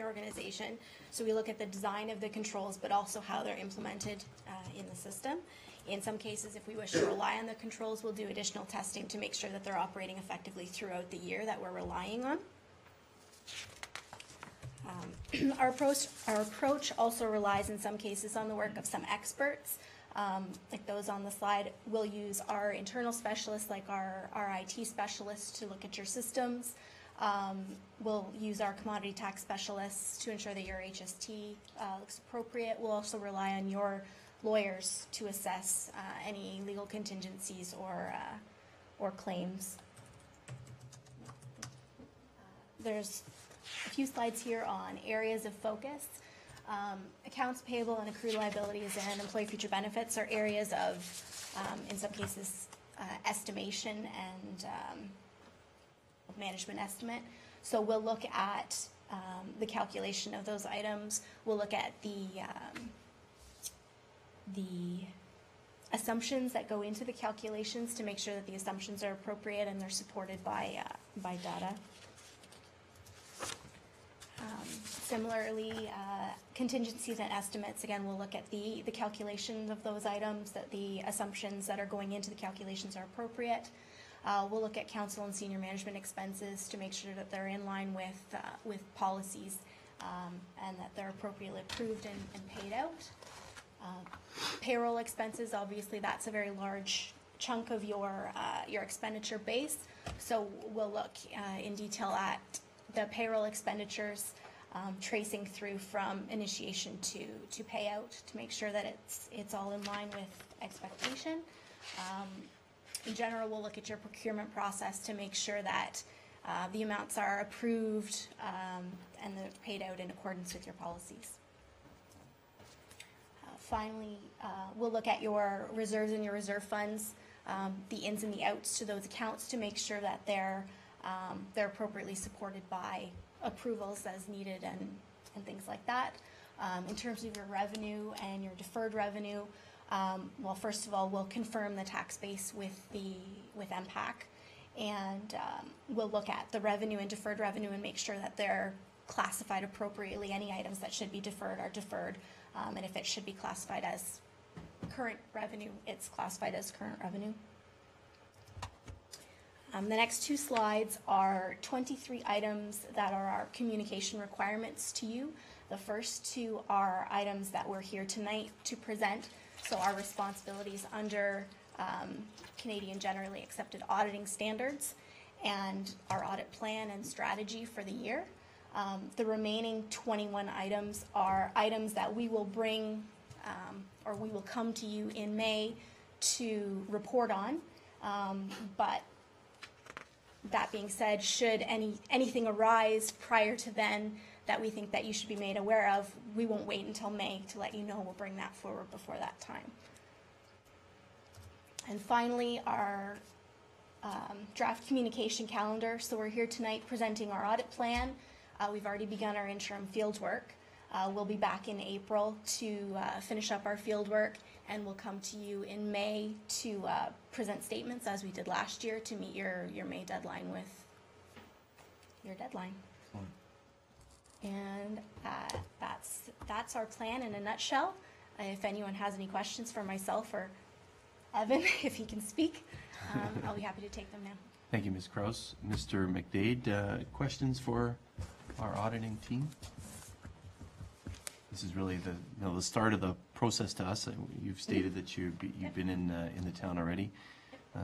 organization. So we look at the design of the controls, but also how they're implemented in the system. In some cases, if we wish to rely on the controls, we'll do additional testing to make sure that they're operating effectively throughout the year that we're relying on. Our approach also relies in some cases on the work of some experts, like those on the slide. We'll use our internal specialists, like our IT specialists, to look at your systems. We'll use our commodity tax specialists to ensure that your HST looks appropriate. We'll also rely on your lawyers to assess any legal contingencies or claims. There's a few slides here on areas of focus. Accounts payable and accrued liabilities and employee future benefits are areas of, in some cases, estimation and management estimate. So we'll look at the calculation of those items. We'll look at the assumptions that go into the calculations to make sure that the assumptions are appropriate and they're supported by data. Similarly, contingencies and estimates, again, we'll look at the calculation of those items, that the assumptions that are going into the calculations are appropriate. We'll look at council and senior management expenses to make sure that they're in line with policies and that they're appropriately approved and paid out. Payroll expenses, obviously that's a very large chunk of your expenditure base, so we'll look in detail at the payroll expenditures, tracing through from initiation to payout to make sure that it's all in line with expectation. In general, we'll look at your procurement process to make sure that the amounts are approved and they're paid out in accordance with your policies. Finally, we'll look at your reserves and your reserve funds, the ins and the outs to those accounts to make sure that they're appropriately supported by approvals as needed and things like that. In terms of your revenue and your deferred revenue, well, first of all, we'll confirm the tax base with MPAC, and we'll look at the revenue and deferred revenue and make sure that they're classified appropriately. Any items that should be deferred are deferred, and if it should be classified as current revenue, it's classified as current revenue. The next two slides are 23 items that are our communication requirements to you. The first two are items that we're here tonight to present. So our responsibilities under Canadian generally accepted auditing standards and our audit plan and strategy for the year. The remaining 21 items are items that we will bring or we will come to you in May to report on. But that being said, should anything arise prior to then that we think that you should be made aware of, we won't wait until May to let you know. We'll bring that forward before that time. And finally, our draft communication calendar. So we're here tonight presenting our audit plan. We've already begun our interim field work. We'll be back in April to finish up our field work, and we'll come to you in May to present statements as we did last year to meet your May deadline with your deadline. And that's our plan in a nutshell. If anyone has any questions for myself or Evan, if he can speak. I'll be happy to take them now. Thank you, Ms. Kraus. Mr. McDade, questions for our auditing team? This is really the start of the process to us. You've stated that you've been in the town already,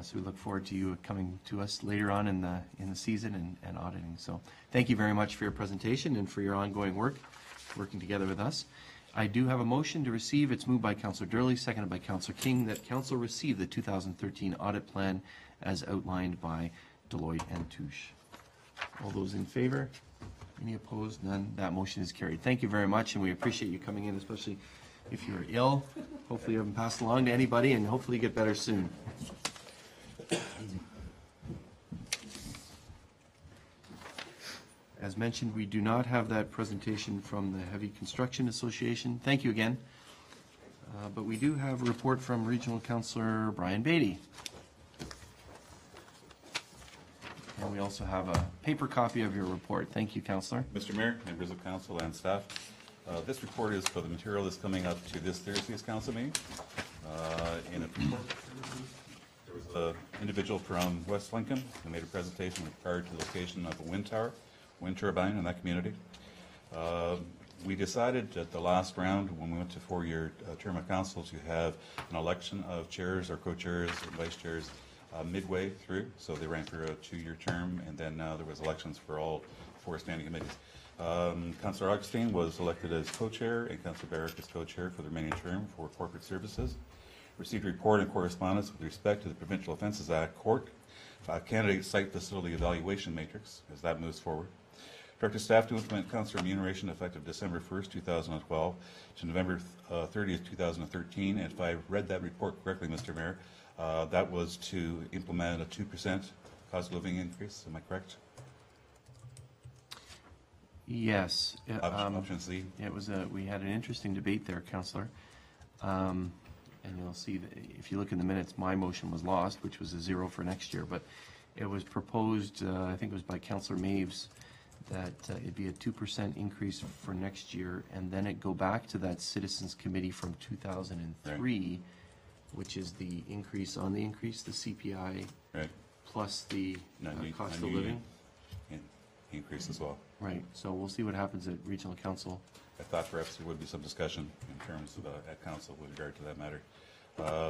so we look forward to you coming to us later on in the season and auditing. So thank you very much for your presentation and for your ongoing work, working together with us. I do have a motion to receive. It's moved by Councillor Durley, seconded by Councillor King, that Council receive the 2013 audit plan as outlined by Deloitte and Touche. All those in favor? Any opposed? None. That motion is carried. Thank you very much, and we appreciate you coming in, especially if you're ill. Hopefully you haven't passed along to anybody, and hopefully you get better soon. As mentioned, we do not have that presentation from the Heavy Construction Association. Thank you again. But we do have a report from Regional Councillor Brian Beatty. And we also have a paper copy of your report. Thank you, Councillor. Mr. Mayor, members of council and staff, this report is for the material that's coming up to this Thursday's council meeting. In a report, there was an individual from West Lincoln who made a presentation with regard to the location of a wind turbine in that community. We decided at the last round, when we went to four-year term of council, to have an election of chairs or co-chairs and vice chairs midway through, so they ran for a two-year term, and then there was elections for all four standing committees. Councillor Augustine was elected as co-chair, and Councillor Barrick as co-chair for the remaining term for corporate services. Received a report and correspondence with respect to the Provincial Offences Act Court candidate site facility evaluation matrix as that moves forward. Directed staff to implement councillor remuneration effective December 1st, 2012 to November 30th, 2013. And if I read that report correctly, Mr. Mayor, that was to implement a 2% cost of living increase. Am I correct? Yes. Option C. It was we had an interesting debate there, Councillor. And you'll see that if you look in the minutes, my motion was lost, which was a 0 for next year. But it was proposed, I think it was by Councillor Maves, that it'd be a 2% increase for next year, and then it go back to that Citizens Committee from 2003, right, which is the increase on the increase, the CPI, right, plus the cost of living. Increase as well. Right. So we'll see what happens at Regional Council. I thought perhaps there would be some discussion in terms of at Council with regard to that matter.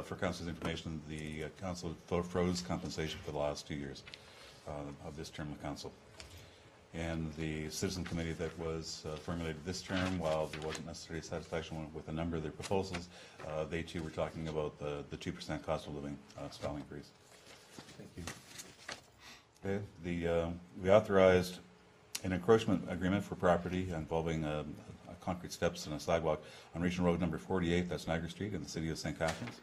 For Council's information, the Council froze compensation for the last 2 years of this term of Council. And the Citizen Committee that was formulated this term, while there wasn't necessarily satisfaction with a number of their proposals, they too were talking about the 2% cost of living style increase. Thank you. Okay. We authorized an encroachment agreement for property involving concrete steps and a sidewalk on Regional Road number 48, that's Niagara Street, in the city of St. Catharines.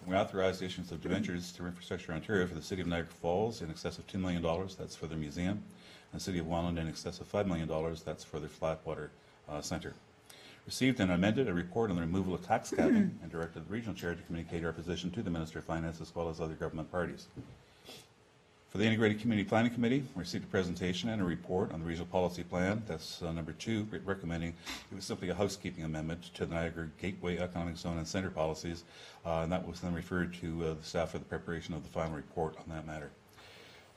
We authorized the issuance of debentures to Infrastructure Ontario for the city of Niagara Falls in excess of $2 million, that's for their museum, and the city of Welland in excess of $5 million, that's for their Flatwater Centre. Received and amended a report on the removal of tax capping and directed the regional chair to communicate our position to the Minister of Finance as well as other government parties. For the Integrated Community Planning Committee, we received a presentation and a report on the regional policy plan. That's number 2, recommending it was simply a housekeeping amendment to the Niagara Gateway Economic Zone and Centre policies, and that was then referred to the staff for the preparation of the final report on that matter.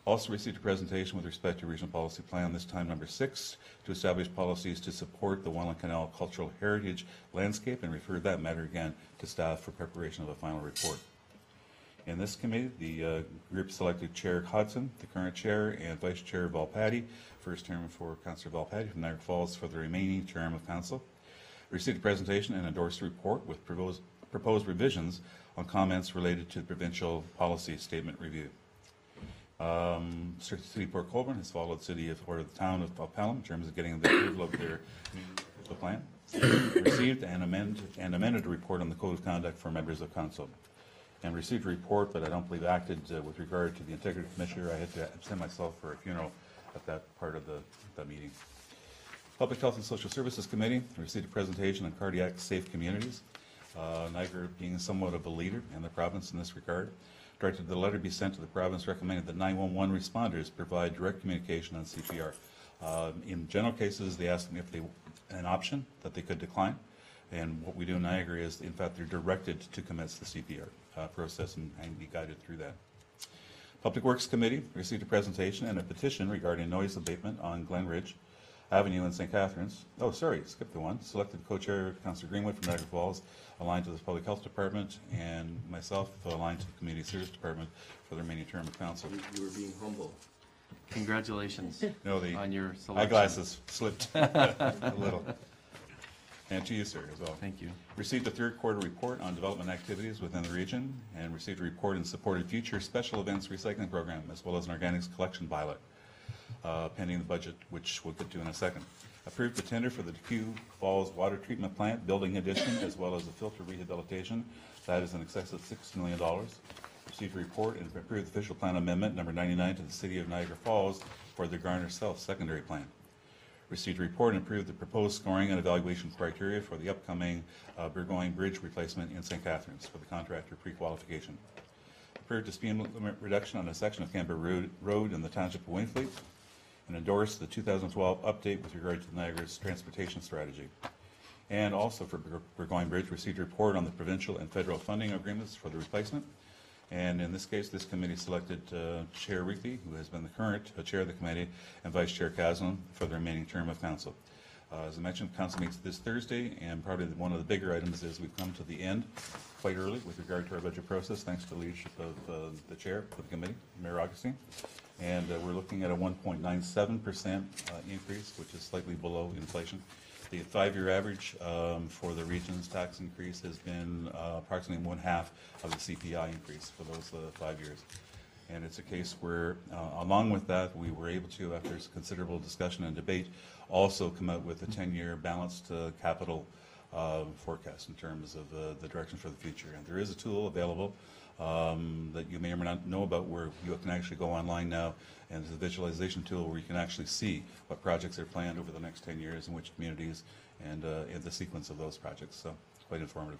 Also received a presentation with respect to regional policy plan, this time number 6, to establish policies to support the Welland Canal Cultural Heritage Landscape, and referred that matter again to staff for preparation of a final report. In this committee, the group selected Chair Hodson, the current chair, and Vice Chair Valpatti, first term for Councillor Valpatti from Niagara Falls for the remaining term of council. Received a presentation and endorsed a report with proposed revisions on comments related to the provincial policy statement review. City of Port Colborne has followed the town of Pelham in terms of getting the approval of their new plan. Received and amended a report on the code of conduct for members of council. And received a report, but I don't believe acted with regard to the Integrity Commissioner. I had to absent myself for a funeral at that part of the meeting. Public Health and Social Services Committee received a presentation on cardiac safe communities. Niagara being somewhat of a leader in the province in this regard. Directed the letter be sent to the province recommending that 911 responders provide direct communication on CPR. In general cases, they asked them if they an option that they could decline. And what we do in Niagara is, in fact, they're directed to commence the CPR process and be guided through that. Public Works Committee received a presentation and a petition regarding noise abatement on Glen Ridge Avenue in St. Catharines. Oh, sorry, skipped the one. Selected co-chair Councillor Greenwood from Niagara Falls, aligned to the Public Health Department, and myself aligned to the Community Service Department for the remaining term of council. You were being humble. Congratulations No, the on your selection. eyeglasses slipped a little. And to you, sir, as well. Thank you. Received a third quarter report on development activities within the region, and received a report in support of future special events recycling program, as well as an organics collection pilot, pending the budget, which we'll get to in a second. Approved the tender for the Deque Falls Water Treatment Plant building addition, as well as the filter rehabilitation. That is in excess of $6 million. Received a report and approved the official plan amendment number 99 to the City of Niagara Falls for the Garner South secondary plan. Received a report and approved the proposed scoring and evaluation criteria for the upcoming Burgoyne Bridge replacement in St. Catharines for the contractor pre-qualification. Approved a speed limit reduction on a section of Canberra Road in the Township of Wainfleet, and endorsed the 2012 update with regard to Niagara's transportation strategy. And also for Burgoyne Bridge, received a report on the provincial and federal funding agreements for the replacement. And in this case, this committee selected Chair Reethy, who has been the current chair of the committee, and Vice Chair Caslin for the remaining term of council. As I mentioned, council meets this Thursday, and probably one of the bigger items is we've come to the end quite early with regard to our budget process, thanks to the leadership of the chair of the committee, Mayor Augustine. And we're looking at a 1.97% increase, which is slightly below inflation. The 5-year average for the region's tax increase has been approximately 1/2 of the CPI increase for those 5 years. And it's a case where, along with that, we were able to, after considerable discussion and debate, also come out with a 10-year balanced capital forecast in terms of the direction for the future. And there is a tool available that you may or may not know about, where you can actually go online now, and it's a visualization tool where you can actually see what projects are planned over the next 10 years in which communities, and the sequence of those projects. So it's quite informative.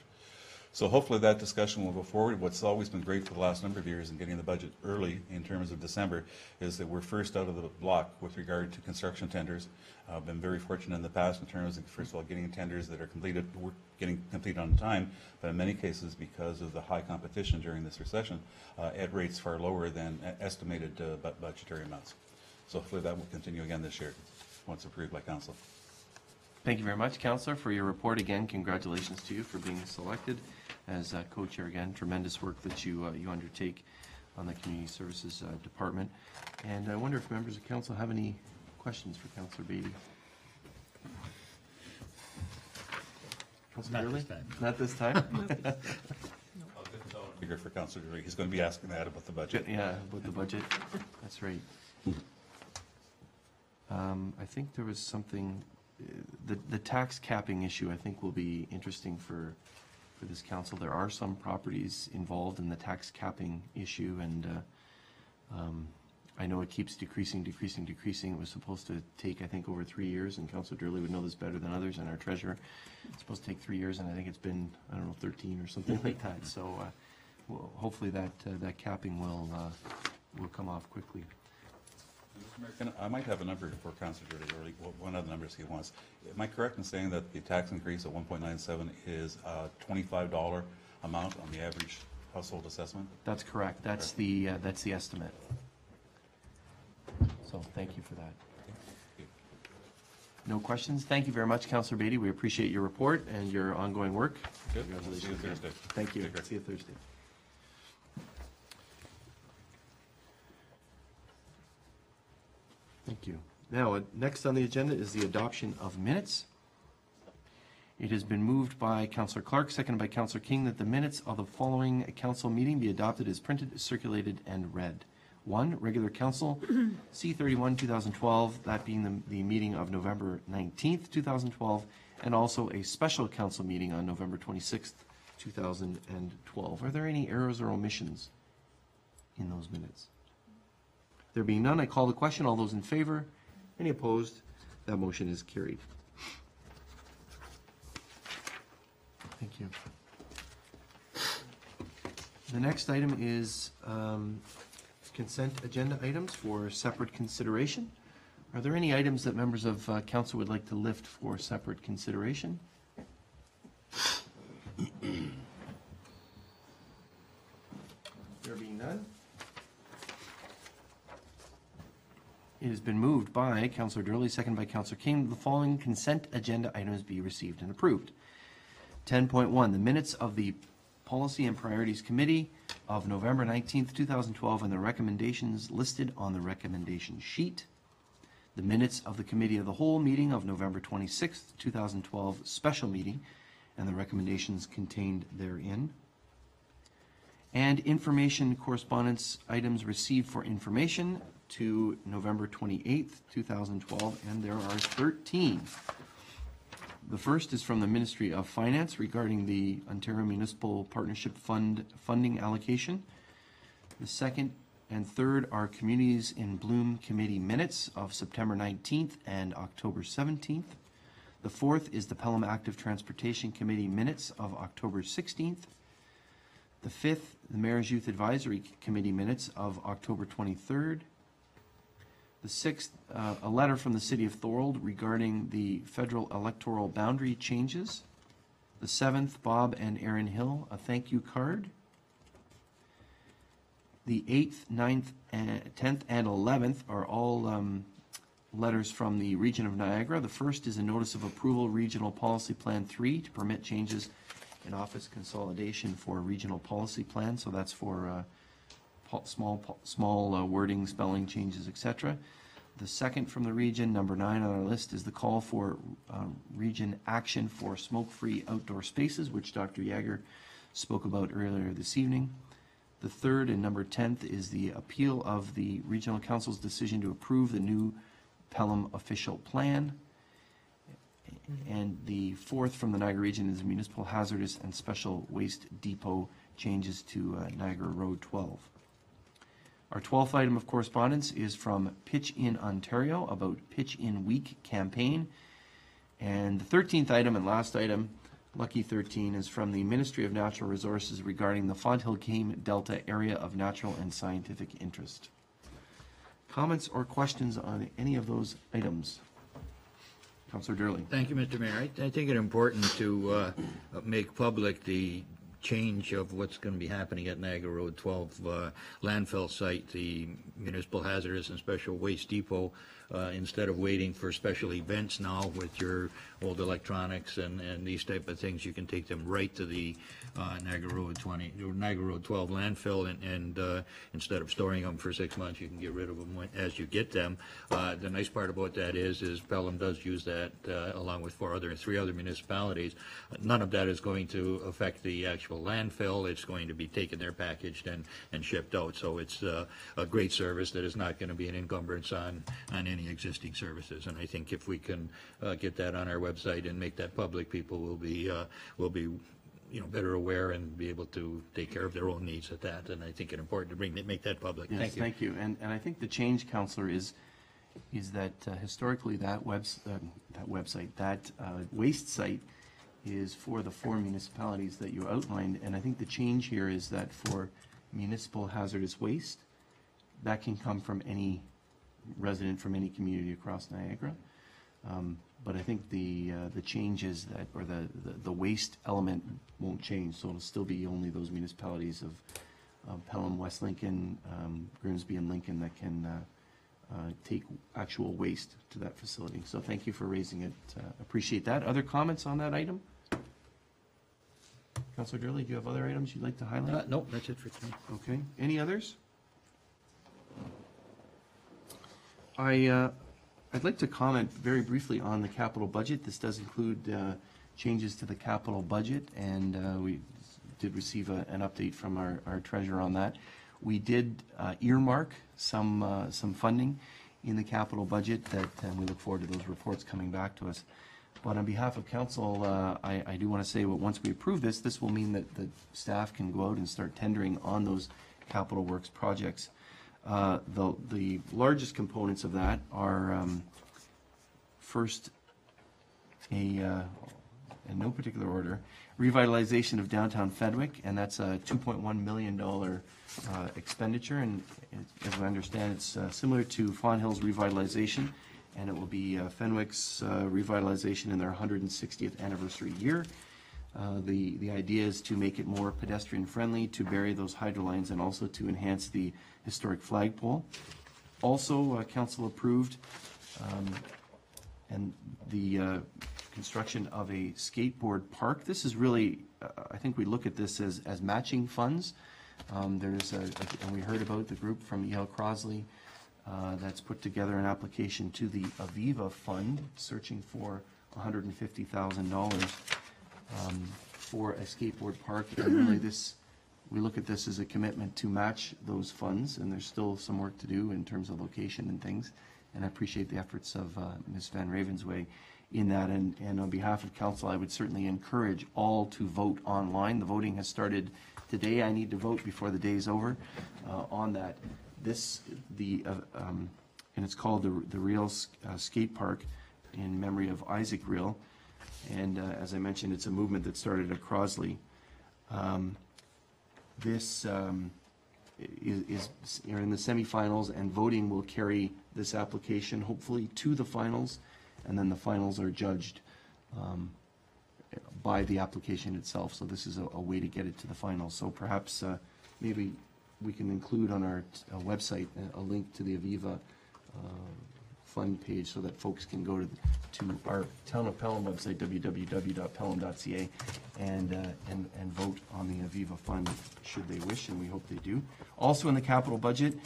So hopefully that discussion will go forward. What's always been great for the last number of years in getting the budget early in terms of December is that we're first out of the block with regard to construction tenders. I've been very fortunate in the past in terms of, first of all, getting tenders that are completed, getting completed on time, but in many cases, because of the high competition during this recession, at rates far lower than estimated budgetary amounts. So hopefully that will continue again this year, once approved by council. Thank you very much, Councillor, for your report. Again, congratulations to you for being selected as co-chair again. Tremendous work that you undertake on the Community Services Department. And I wonder if members of council have any questions for Councillor Beatty. Councillor Hurley? Not this time. I'll get the figure for Councillor Drury. He's going to be asking that about the budget. Yeah, about the budget. That's right. I think there was something, the tax capping issue I think will be interesting for this council. There are some properties involved in the tax capping issue, and I know it keeps decreasing. It was supposed to take, I think, over 3 years, and Councillor Durley would know this better than others, and our treasurer. It's supposed to take 3 years, and I think it's been, I don't know, 13 or something like that. So well, hopefully that capping will come off quickly. Mr. Mayor, I might have a number for Councillor Durley, or one of the numbers he wants. Am I correct in saying that the tax increase of 1.97 is a $25 amount on the average household assessment? That's correct. That's the estimate. So thank you for that. No questions? Thank you very much, Councillor Beatty. We appreciate your report and your ongoing work. Good. Congratulations. See you Thursday. Thank you. Take care. See you Thursday. Thank you. Now, next on the agenda is the adoption of minutes. It has been moved by Councillor Clark, seconded by Councillor King, that the minutes of the following council meeting be adopted as printed, circulated, and read. 1, regular council, C31, 2012, that being the meeting of November 19th, 2012, and also a special council meeting on November 26th, 2012. Are there any errors or omissions in those minutes? There being none, I call the question. All those in favor? Any opposed? That motion is carried. Thank you. The next item is consent agenda items for separate consideration. Are there any items that members of council would like to lift for separate consideration? none. It has been moved by Councillor Durley, seconded by Councillor King, that the following consent agenda items be received and approved. 10.1, the minutes of the Policy and Priorities Committee of November 19th, 2012, and the recommendations listed on the recommendation sheet. The minutes of the Committee of the Whole meeting of November 26th, 2012, special meeting, and the recommendations contained therein. And information correspondence items received for information to November 28th, 2012, and there are 13. The first is from the Ministry of Finance regarding the Ontario Municipal Partnership Fund funding allocation. The second and third are Communities in Bloom Committee minutes of September 19th and October 17th. The fourth is the Pelham Active Transportation Committee minutes of October 16th. The fifth, the Mayor's Youth Advisory Committee minutes of October 23rd. The sixth, a letter from the City of Thorold regarding the federal electoral boundary changes. The seventh, Bob and Erin Hill, a thank you card. The 8th, 9th, 10th, and 11th are all letters from the region of Niagara. The first is a notice of approval, Regional Policy Plan 3, to permit changes in office consolidation for regional policy plan. So that's for small wording, spelling changes, etc. The second from the region, number 9 on our list, is the call for region action for smoke-free outdoor spaces, which Dr. Yager spoke about earlier this evening. The third and number 10th is the appeal of the Regional Council's decision to approve the new Pelham official plan. And the fourth from the Niagara region is municipal hazardous and special waste depot changes to Niagara Road 12. Our 12th item of correspondence is from Pitch In Ontario about Pitch In Week campaign. And the 13th item and last item, Lucky 13, is from the Ministry of Natural Resources regarding the Fonthill Game Delta area of natural and scientific interest. Comments or questions on any of those items? Councillor Durley. Thank you, Mr. Mayor. I think it's important to make public the change of what's going to be happening at Niagara Road 12 landfill site, the municipal hazardous and special waste depot. Instead of waiting for special events now with your old electronics and these type of things, you can take them right to the Niagara Road 12 landfill, and instead of storing them for 6 months, you can get rid of them as you get them. The nice part about that is Pelham does use that along with three other municipalities. None of that is going to affect the actual landfill. It's going to be taken there, packaged, and shipped out. So it's a great service that is not going to be an encumbrance on any existing services. And I think if we can get that on our website and make that public, people will be better aware and be able to take care of their own needs at that. And I think it's important to make that public. Yes, thank you. And I think the change, Councillor, is that historically that waste site is for the 4 municipalities that you outlined. And I think the change here is that for municipal hazardous waste, that can come from any resident from any community across Niagara. But I think the change is that, or the waste element won't change, so it'll still be only those municipalities of Pelham, West Lincoln, Grimsby, and Lincoln that can take actual waste to that facility. So thank you for raising it. Appreciate that. Other comments on that item? Councillor Durley, do you have other items you'd like to highlight? No, that's it for tonight. Okay. Any others? I'd like to comment very briefly on the capital budget. This does include changes to the capital budget, and we did receive an update from our treasurer on that. We did earmark some funding in the capital budget and we look forward to those reports coming back to us. But on behalf of council, I do want to say, well, once we approve this, this will mean that the staff can go out and start tendering on those capital works projects. The largest components of that are first, in no particular order, revitalization of downtown Fenwick, and that's a $2.1 million expenditure, and as I understand, it's similar to Fawn Hill's revitalization, and it will be Fenwick's revitalization in their 160th anniversary year. The idea is to make it more pedestrian-friendly, to bury those hydro lines, and also to enhance the historic flagpole. Also, council approved and the construction of a skateboard park. This is really, I think we look at this as matching funds. And we heard about the group from E.L. Crosley that's put together an application to the Aviva Fund, searching for $150,000 for a skateboard park. And really we look at this as a commitment to match those funds, and there's still some work to do in terms of location and things. And I appreciate the efforts of Ms. Van Ravensway in that. And on behalf of council, I would certainly encourage all to vote online. The voting has started today. I need to vote before the day is over on that. And it's called the Reel Skate Park in memory of Isaac Reel. And as I mentioned, it's a movement that started at Crosley. This is in the semifinals, and voting will carry this application hopefully to the finals, and then the finals are judged by the application itself. So this is a way to get it to the finals. So perhaps maybe we can include on our website a link to the Aviva fund page so that folks can go to our Town of Pelham website, www.pelham.ca, and vote on the Aviva fund should they wish, and we hope they do. Also in the capital budget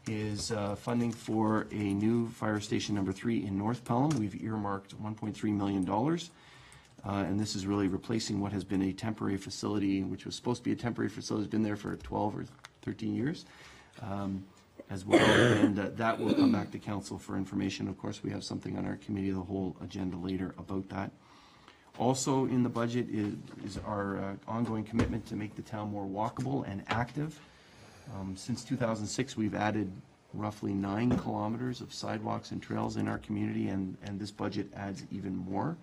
is funding for a new fire station number 3 in North Pelham. We've earmarked $1.3 million. And this is really replacing what has been a temporary facility, which was supposed to be a temporary facility, has been there for 12 or 13 years as well. And that will come back to council for information. Of course, we have something on our committee of the whole agenda later about that. Also in the budget is our ongoing commitment to make the town more walkable and active. Since 2006, we've added roughly 9 kilometers of sidewalks and trails in our community, and this budget adds even more.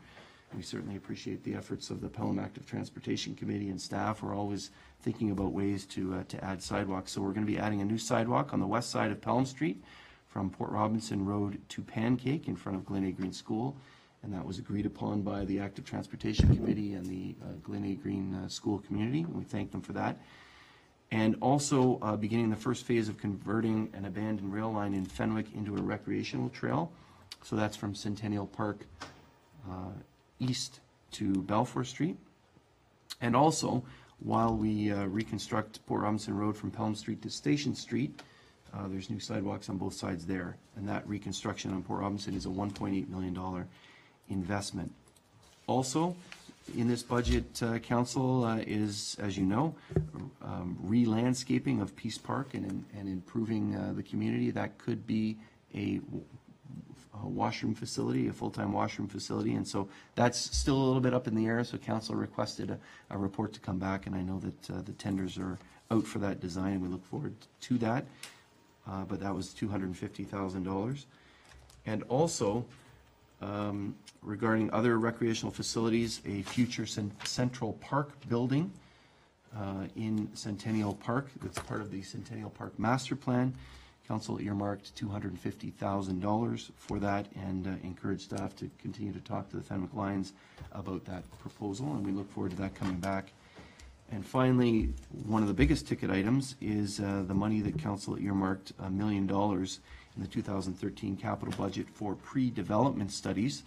We certainly appreciate the efforts of the Pelham Active Transportation Committee and staff. We're always thinking about ways to add sidewalks. So we're going to be adding a new sidewalk on the west side of Pelham Street from Port Robinson Road to Pancake in front of Glen A. Green School. And that was agreed upon by the Active Transportation Committee and the Glen A. Green School community. And we thank them for that. And also beginning the first phase of converting an abandoned rail line in Fenwick into a recreational trail. So that's from Centennial Park east to Balfour Street. And also, while we reconstruct Port Robinson Road from Pelham Street to Station Street, there's new sidewalks on both sides there. And that reconstruction on Port Robinson is a $1.8 million investment. Also, in this budget, council is, as you know, re-landscaping of Peace Park and improving the community. That could be a washroom facility, a full-time washroom facility, and so that's still a little bit up in the air. So council requested a report to come back, and I know that the tenders are out for that design, and we look forward to that. But that was $250,000. And also, regarding other recreational facilities, a future Central Park building in Centennial Park that's part of the Centennial Park Master Plan. Council earmarked $250,000 for that, and encouraged staff to continue to talk to the Fenwick Lions about that proposal, and we look forward to that coming back. And finally, one of the biggest ticket items is the money that council earmarked $1 million in the 2013 capital budget for pre-development studies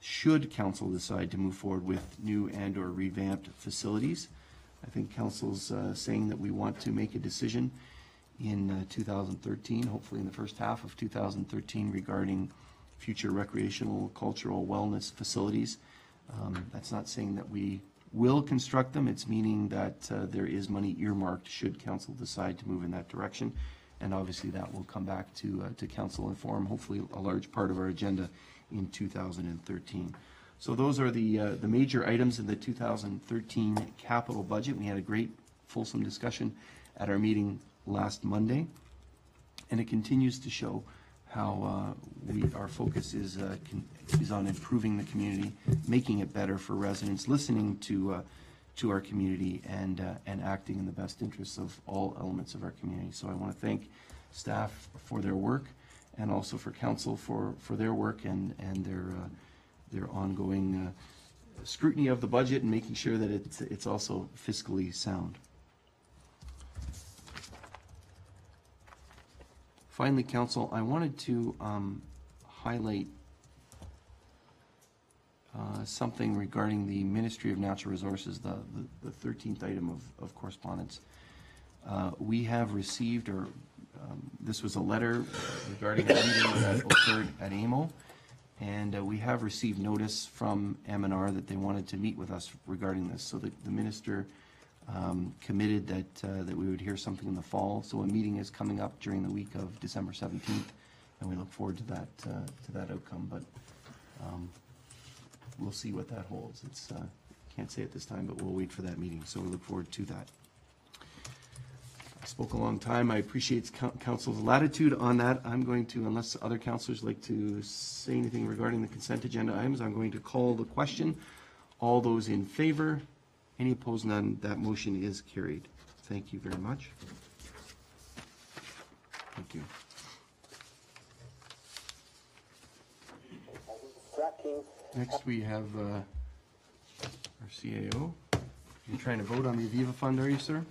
should council decide to move forward with new and or revamped facilities. I think council's saying that we want to make a decision in 2013, hopefully in the first half of 2013, regarding future recreational, cultural, wellness facilities. That's not saying that we will construct them. It's meaning that there is money earmarked should council decide to move in that direction. And obviously that will come back to council and form hopefully a large part of our agenda in 2013. So those are the major items in the 2013 capital budget. We had a great fulsome discussion at our meeting last Monday, and it continues to show how our focus is on improving the community, making it better for residents, listening to our community, and acting in the best interests of all elements of our community. So I want to thank staff for their work, and also for council for their work and their ongoing scrutiny of the budget and making sure that it's also fiscally sound. Finally, Council, I wanted to highlight something regarding the Ministry of Natural Resources, the 13th item of correspondence. We have received, this was a letter regarding a meeting that occurred at AMO, and we have received notice from M&R that they wanted to meet with us regarding this. So the minister committed that we would hear something in the fall. So a meeting is coming up during the week of December 17th, and we look forward to that outcome. But we'll see what that holds. It's can't say at this time, but we'll wait for that meeting. So we look forward to that. I spoke a long time. I appreciate council's latitude on that. I'm going to, unless other councilors like to say anything regarding the consent agenda items, I'm going to call the question. All those in favor? Any opposed? None. That motion is carried. Thank you very much. Thank you. Next, we have our CAO. You're trying to vote on the Aviva Fund, are you, sir?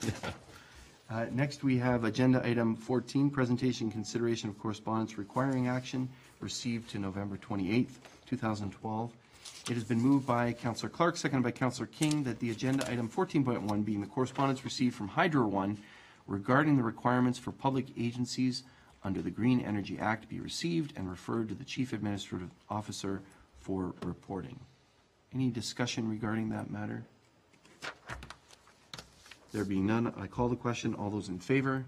Next, we have agenda item 14, presentation consideration of correspondence requiring action received to November 28th, 2012. It has been moved by Councillor Clark, seconded by Councillor King, that the agenda item 14.1, being the correspondence received from Hydro One regarding the requirements for public agencies under the Green Energy Act, be received and referred to the Chief Administrative Officer for reporting. Any discussion regarding that matter? There being none, I call the question. All those in favor?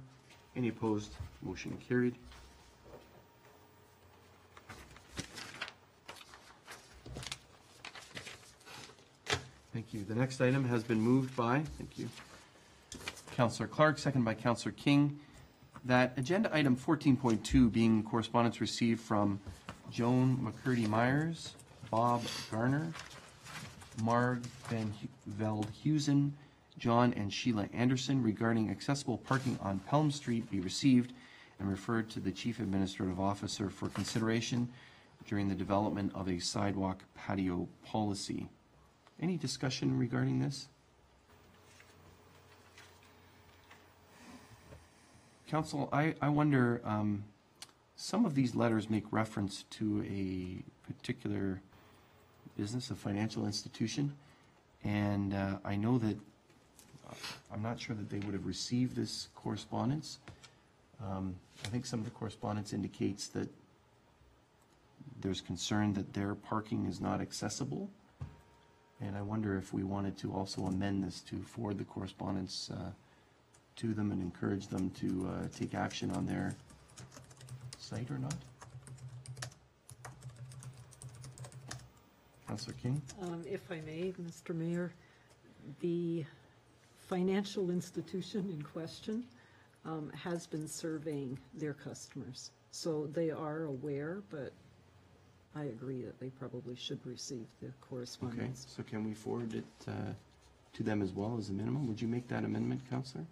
Any opposed? Motion carried. Thank you. The next item has been moved by, thank you, Councillor Clark, seconded by Councillor King, that agenda item 14.2, being correspondence received from Joan McCurdy-Myers, Bob Garner, Marg Van Veldhuizen, John and Sheila Anderson regarding accessible parking on Pelham Street, be received and referred to the Chief Administrative Officer for consideration during the development of a sidewalk patio policy. Any discussion regarding this? Council, I wonder, some of these letters make reference to a particular business, a financial institution, and I know that I'm not sure that they would have received this correspondence. I think some of the correspondence indicates that there's concern that their parking is not accessible, and I wonder if we wanted to also amend this to forward the correspondence to them and encourage them to take action on their site or not. Councillor King? If I may, Mr. Mayor, the financial institution in question has been surveying their customers. So they are aware, but I agree that they probably should receive the correspondence. Okay, so can we forward it to them as well as a minimum? Would you make that amendment, Councillor?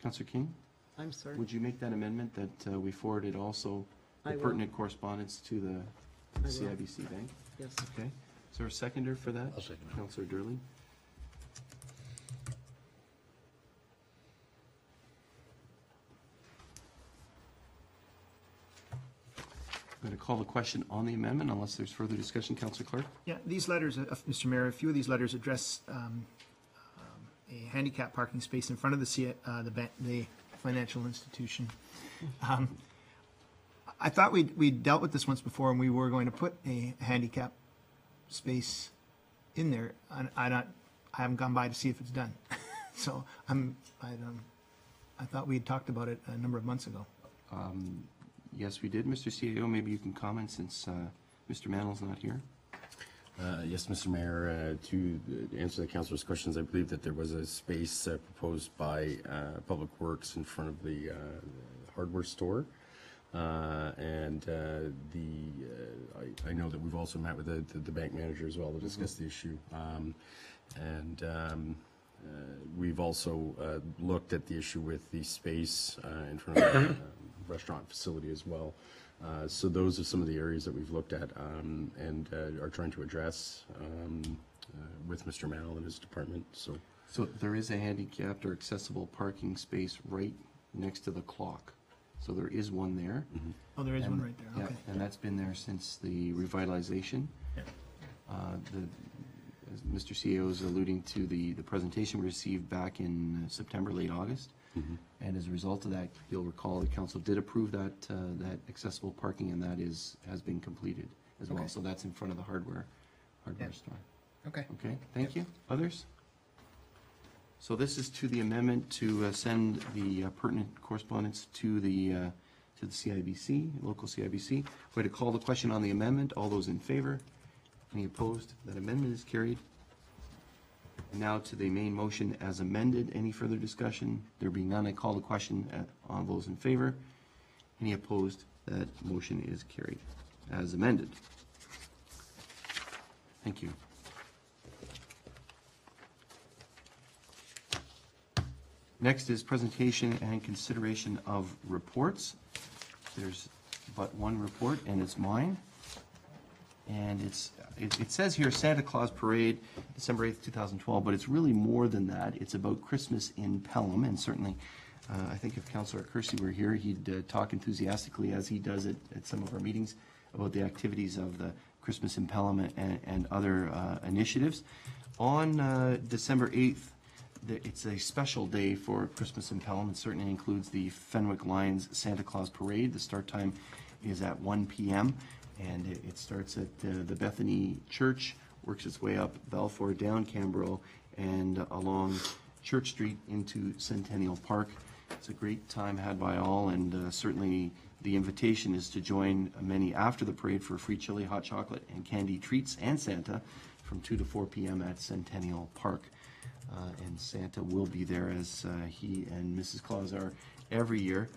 Councillor King? I'm sorry? Would you make that amendment that we forwarded also the I will. pertinent correspondence to the CIBC Bank? Yes. Okay. Is there a seconder for that? I'll second it. Councillor Durley? I'm going to call the question on the amendment unless there's further discussion. Councillor Clark? Yeah, these letters, Mr. Mayor, a few of these letters address a handicap parking space in front of the financial institution. I thought we dealt with this once before, and we were going to put a handicap space in there. I haven't gone by to see if it's done, so I thought we had talked about it a number of months ago. Yes, we did. Mr. CAO, maybe you can comment since Mr. Mannel's not here. Yes, Mr. Mayor, to answer the councillor's questions, I believe that there was a space proposed by Public Works in front of the hardware store. And I know that we've also met with the bank manager as well to discuss the issue. We've also looked at the issue with the space in front of the restaurant facility as well. So those are some of the areas that we've looked at and are trying to address. with Mr. Mall and his department, so. So there is a handicapped or accessible parking space right next to the clock. So there is one there. Oh, there is one And- right there, yeah, okay. and that's been there since the revitalization. Yeah. As Mr. CEO is alluding to, the presentation we received back in September, late August. And as a result of that, you'll recall the council did approve that, that accessible parking, and that has been completed as well. Okay. So that's in front of the hardware Yeah. store. Okay. Okay, thank you. Others? So this is to the amendment to send the pertinent correspondence to the CIBC, local CIBC. Way to call the question on the amendment. All those in favor? Any opposed? That amendment is carried. And now to the main motion as amended. Any further discussion? There being none, I call the question on those in favor. Any opposed? That motion is carried as amended. Thank you. Next is presentation and consideration of reports. There's but one report, and it's mine. And it says here Santa Claus Parade, December 8th, 2012, but it's really more than that. It's about Christmas in Pelham, and certainly, I think if Councillor Kersey were here, he'd talk enthusiastically, as he does at some of our meetings, about the activities of the Christmas in Pelham and other initiatives. On December 8th, it's a special day for Christmas in Pelham. It certainly includes the Fenwick Lions Santa Claus Parade. The start time is at 1 p.m. and it starts at the Bethany Church, works its way up Balfour, down Cambro, and along Church Street into Centennial Park. It's a great time had by all, and certainly the invitation is to join many after the parade for free chili, hot chocolate, and candy treats and Santa from 2 to 4 p.m. at Centennial Park. And Santa will be there, as he and Mrs. Claus are every year.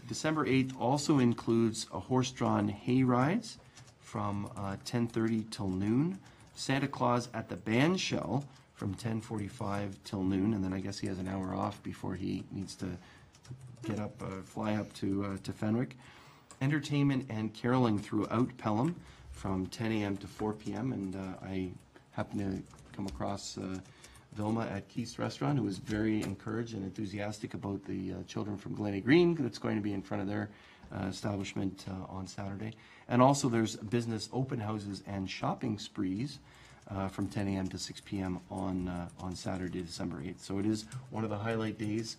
December 8th also includes a horse-drawn hay rides from 10:30 till noon. Santa Claus at the band shell from 10:45 till noon, and then I guess he has an hour off before he needs to get up, fly up to Fenwick. Entertainment and caroling throughout Pelham from 10 a.m. to 4 p.m. And I happen to come across Vilma at Keith's Restaurant, who was very encouraged and enthusiastic about the children from Glenny Green that's going to be in front of their establishment on Saturday. And also there's business open houses and shopping sprees from 10 a.m. to 6 p.m. on Saturday, December 8th. So it is one of the highlight days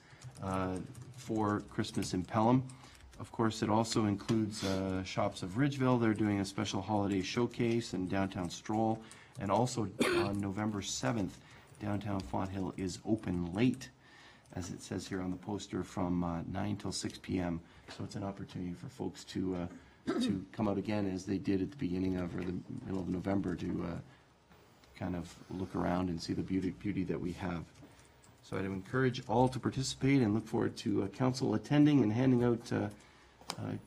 for Christmas in Pelham. Of course, it also includes Shops of Ridgeville. They're doing a special holiday showcase and downtown stroll. And also on November 7th, downtown Fonthill is open late, as it says here on the poster, from 9 till 6 p.m. So it's an opportunity for folks to come out again, as they did at the beginning of, or the middle of November, to kind of look around and see the beauty that we have. So I'd encourage all to participate and look forward to council attending and handing out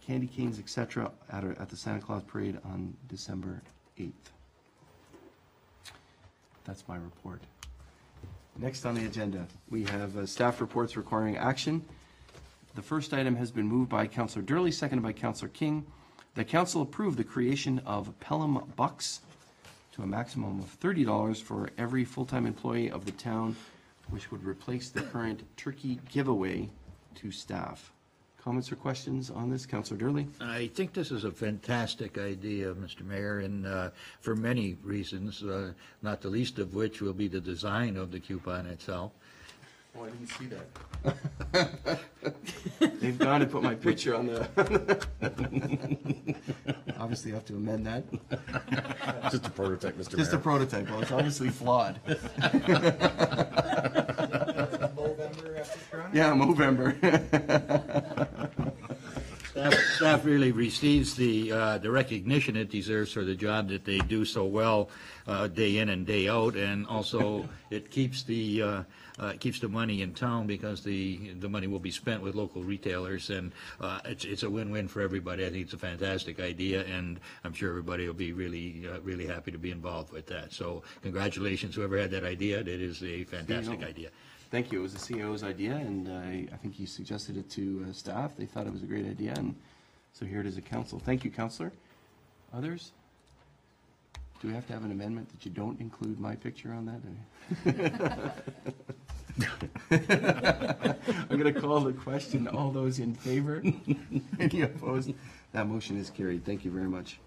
candy canes, etc. at the Santa Claus Parade on December 8th. That's my report. Next on the agenda, we have staff reports requiring action. The first item has been moved by Councillor Durley, seconded by Councillor King. The council approved the creation of Pelham Bucks to a maximum of $30 for every full-time employee of the town, which would replace the current turkey giveaway to staff. Comments or questions on this, Councillor Durley? I think this is a fantastic idea, Mr. Mayor, and for many reasons, not the least of which will be the design of the coupon itself. Oh, I didn't see that. They've gone and put my picture on the... Obviously, you have to amend that. Just a prototype, Mr. Just a Mayor. prototype. Well, it's obviously flawed. Yeah, Movember. Staff really receives the recognition it deserves for the job that they do so well day in and day out, and also it keeps the money in town, because the money will be spent with local retailers, and it's a win-win for everybody. I think it's a fantastic idea, and I'm sure everybody will be really happy to be involved with that. So congratulations, whoever had that idea. It is a fantastic idea. Thank you. It was the CEO's idea, and I think he suggested it to staff. They thought it was a great idea, and so here it is at council. Thank you, Councillor. Others? Do we have to have an amendment that you don't include my picture on that? I'm going to call the question. All those in favor? Any opposed? That motion is carried. Thank you very much.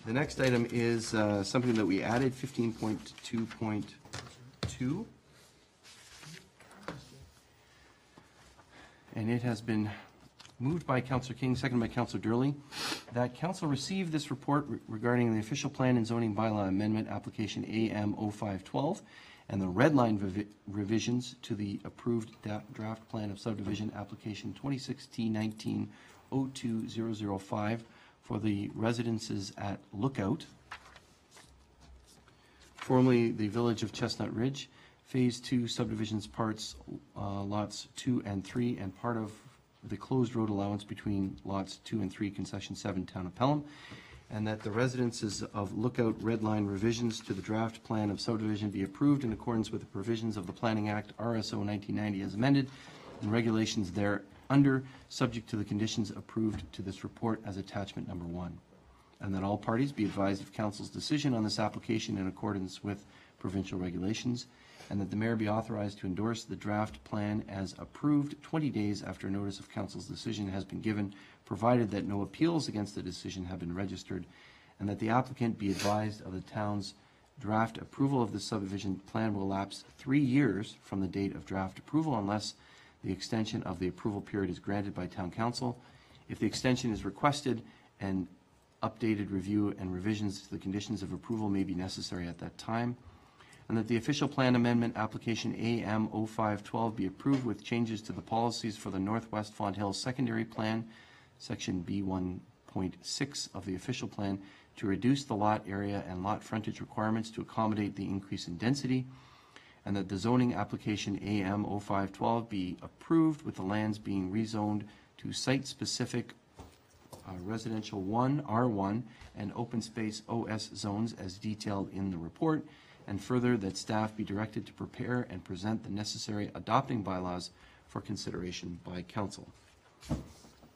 The next item is something that we added, 15.2.2. And it has been moved by Councillor King, seconded by Councillor Durley, that Council receive this report regarding the official plan and zoning bylaw amendment application AM 0512 and the red line revisions to the approved draft plan of subdivision application 26T19-02005 for the residences at Lookout, formerly the Village of Chestnut Ridge, Phase 2 subdivisions parts, lots 2 and 3, and part of the closed road allowance between lots 2 and 3, concession 7, Town of Pelham, and that the residences of Lookout red line revisions to the draft plan of subdivision be approved in accordance with the provisions of the Planning Act, RSO 1990 as amended, and regulations thereunder, subject to the conditions approved to this report as attachment number 1. And that all parties be advised of Council's decision on this application in accordance with provincial regulations, and that the mayor be authorized to endorse the draft plan as approved 20 days after notice of Council's decision has been given, provided that no appeals against the decision have been registered, and that the applicant be advised of the town's draft approval of the subdivision plan will lapse 3 years from the date of draft approval unless the extension of the approval period is granted by Town Council. If the extension is requested, an updated review and revisions to the conditions of approval may be necessary at that time, and that the official plan amendment application AM 0512 be approved with changes to the policies for the Northwest Font Hill Secondary Plan, Section B1.6 of the official plan, to reduce the lot area and lot frontage requirements to accommodate the increase in density, and that the zoning application AM 0512 be approved with the lands being rezoned to site-specific residential 1, R1, and open space OS zones as detailed in the report, and further that staff be directed to prepare and present the necessary adopting bylaws for consideration by Council.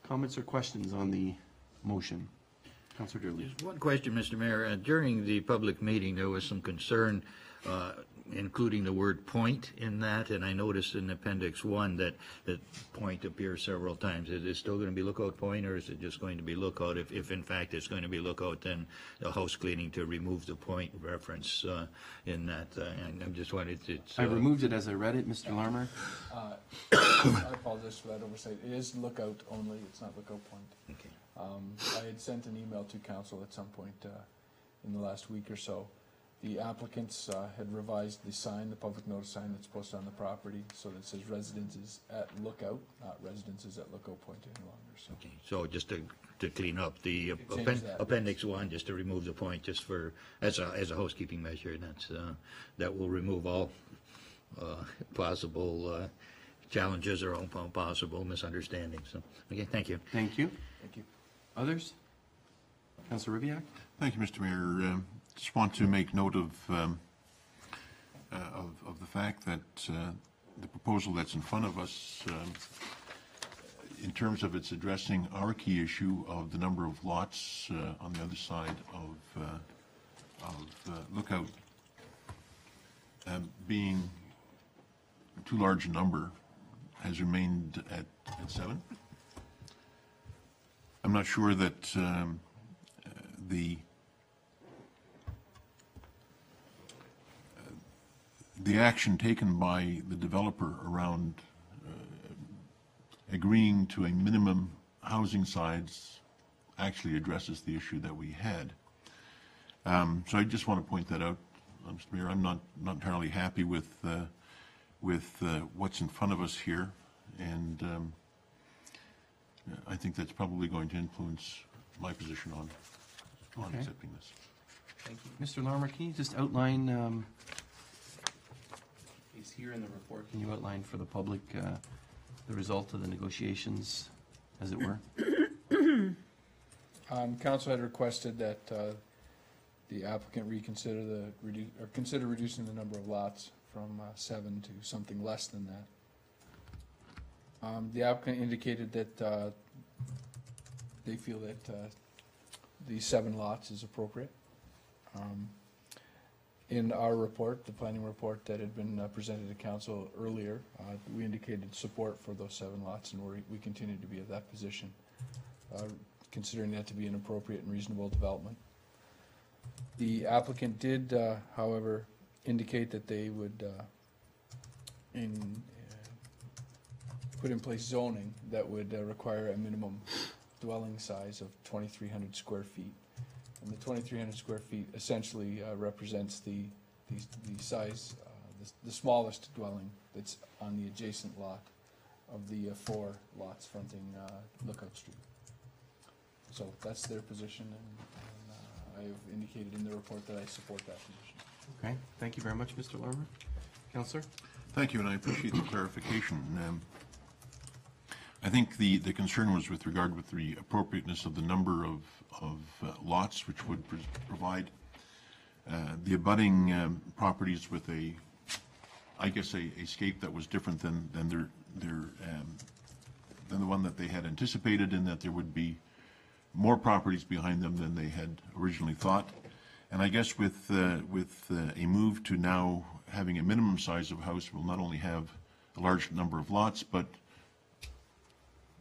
Comments or questions on the motion? Councillor Durley. Just one question, Mr. Mayor. During the public meeting, there was some concern, including the word point in that, and I noticed in Appendix 1 that point appears several times. Is it still going to be Lookout Point, or is it just going to be Lookout? If in fact it's going to be Lookout, then the house cleaning to remove the point reference in that. And I'm just wanted to... I removed it as I read it, Mr. Larmer. I apologize for that oversight. It is Lookout only, it's not Lookout Point. Okay. I had sent an email to council at some point in the last week or so. The applicants had revised the sign, the public notice sign that's posted on the property, so that it says residences at Lookout, not residences at Lookout Point any longer. So. Okay. So just to clean up the Change that, Appendix 1, just to remove the point, just for as a housekeeping measure. That will remove all possible challenges or all possible misunderstandings. So, okay, thank you. Thank you. Thank you. Others? Councillor Ribbiak? Thank you, Mr. Mayor. Just want to make note of the fact that the proposal that's in front of us, in terms of its addressing our key issue of the number of lots on the other side of Lookout being too large a number, has remained at 7. I'm not sure that the action taken by the developer around agreeing to a minimum housing size actually addresses the issue that we had. So I just want to point that out, Mr. Mayor. I'm not entirely happy with what's in front of us here, and I think that's probably going to influence my position on accepting this. Thank you. Mr. Larmer, can you just outline, is here in the report, can you outline for the public the result of the negotiations, as it were? Council had requested that the applicant reconsider consider reducing the number of lots from 7 to something less than that. The applicant indicated that they feel that the 7 lots is appropriate. In our report, the planning report that had been presented to council earlier, we indicated support for those 7 lots, and we continue to be at that position, considering that to be an appropriate and reasonable development. The applicant did, however, indicate that they would put in place zoning that would require a minimum dwelling size of 2,300 square feet. And the 2,300 square feet essentially represents the size, the smallest dwelling that's on the adjacent lot of the 4 lots fronting Lookout Street. So that's their position, and I have indicated in the report that I support that position. Okay, thank you very much, Mr. Larmer. Councillor? Thank you, and I appreciate the clarification. I think the concern was with regard with the appropriateness of the number of lots, which would provide the abutting properties with a scape that was different than the one that they had anticipated, in that there would be more properties behind them than they had originally thought. And I guess with a move to now having a minimum size of house, we'll not only have a large number of lots, but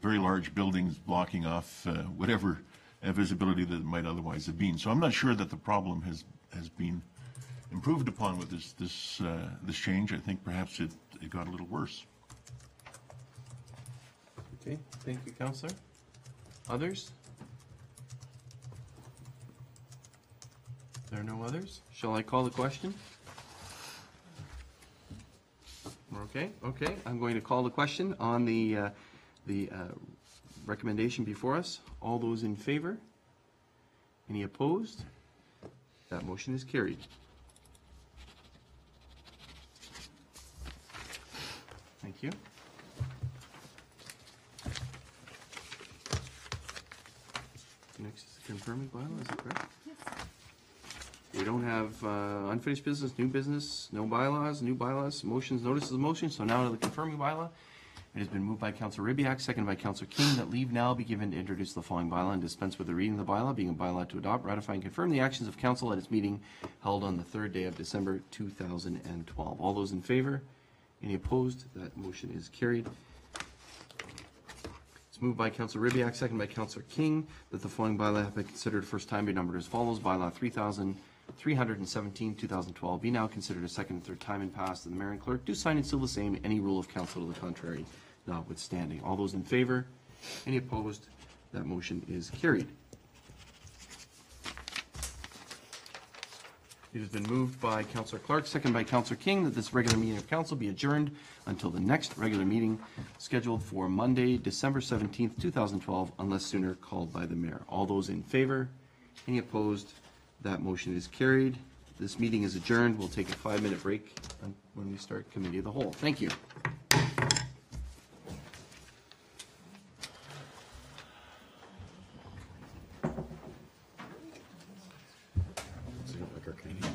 very large buildings blocking off whatever visibility that might otherwise have been. So I'm not sure that the problem has been improved upon with this change. I think perhaps it got a little worse. Okay, thank you, Councillor. Others? There are no others? Shall I call the question? Okay, I'm going to call the question on the recommendation before us. All those in favor? Any opposed? That motion is carried. Thank you. Next is the confirming bylaw, is that correct? Yes. We don't have unfinished business, new business, no bylaws, new bylaws, motions, notices of motion, so now to the confirming bylaw. It has been moved by Councillor Ribbiak, seconded by Councillor King, that leave now be given to introduce the following bylaw and dispense with the reading of the bylaw, being a bylaw to adopt, ratify, and confirm the actions of council at its meeting held on the 3rd day of December 2012. All those in favor? Any opposed? That motion is carried. It's moved by Councillor Ribbiak, seconded by Councillor King, that the following bylaw have been considered first time be numbered as follows. Bylaw 3,317, 2012, be now considered a second and third time and passed, and the mayor and clerk do sign and seal the same, any rule of council to the contrary notwithstanding. All those in favor? Any opposed? That motion is carried. It has been moved by Councillor Clark, second by Councillor King, that this regular meeting of council be adjourned until the next regular meeting scheduled for Monday, December 17th, 2012, unless sooner called by the mayor. All those in favor? Any opposed? That motion is carried. This meeting is adjourned. We'll take a 5-minute break when we start Committee of the Whole. Thank you. Like our Canadian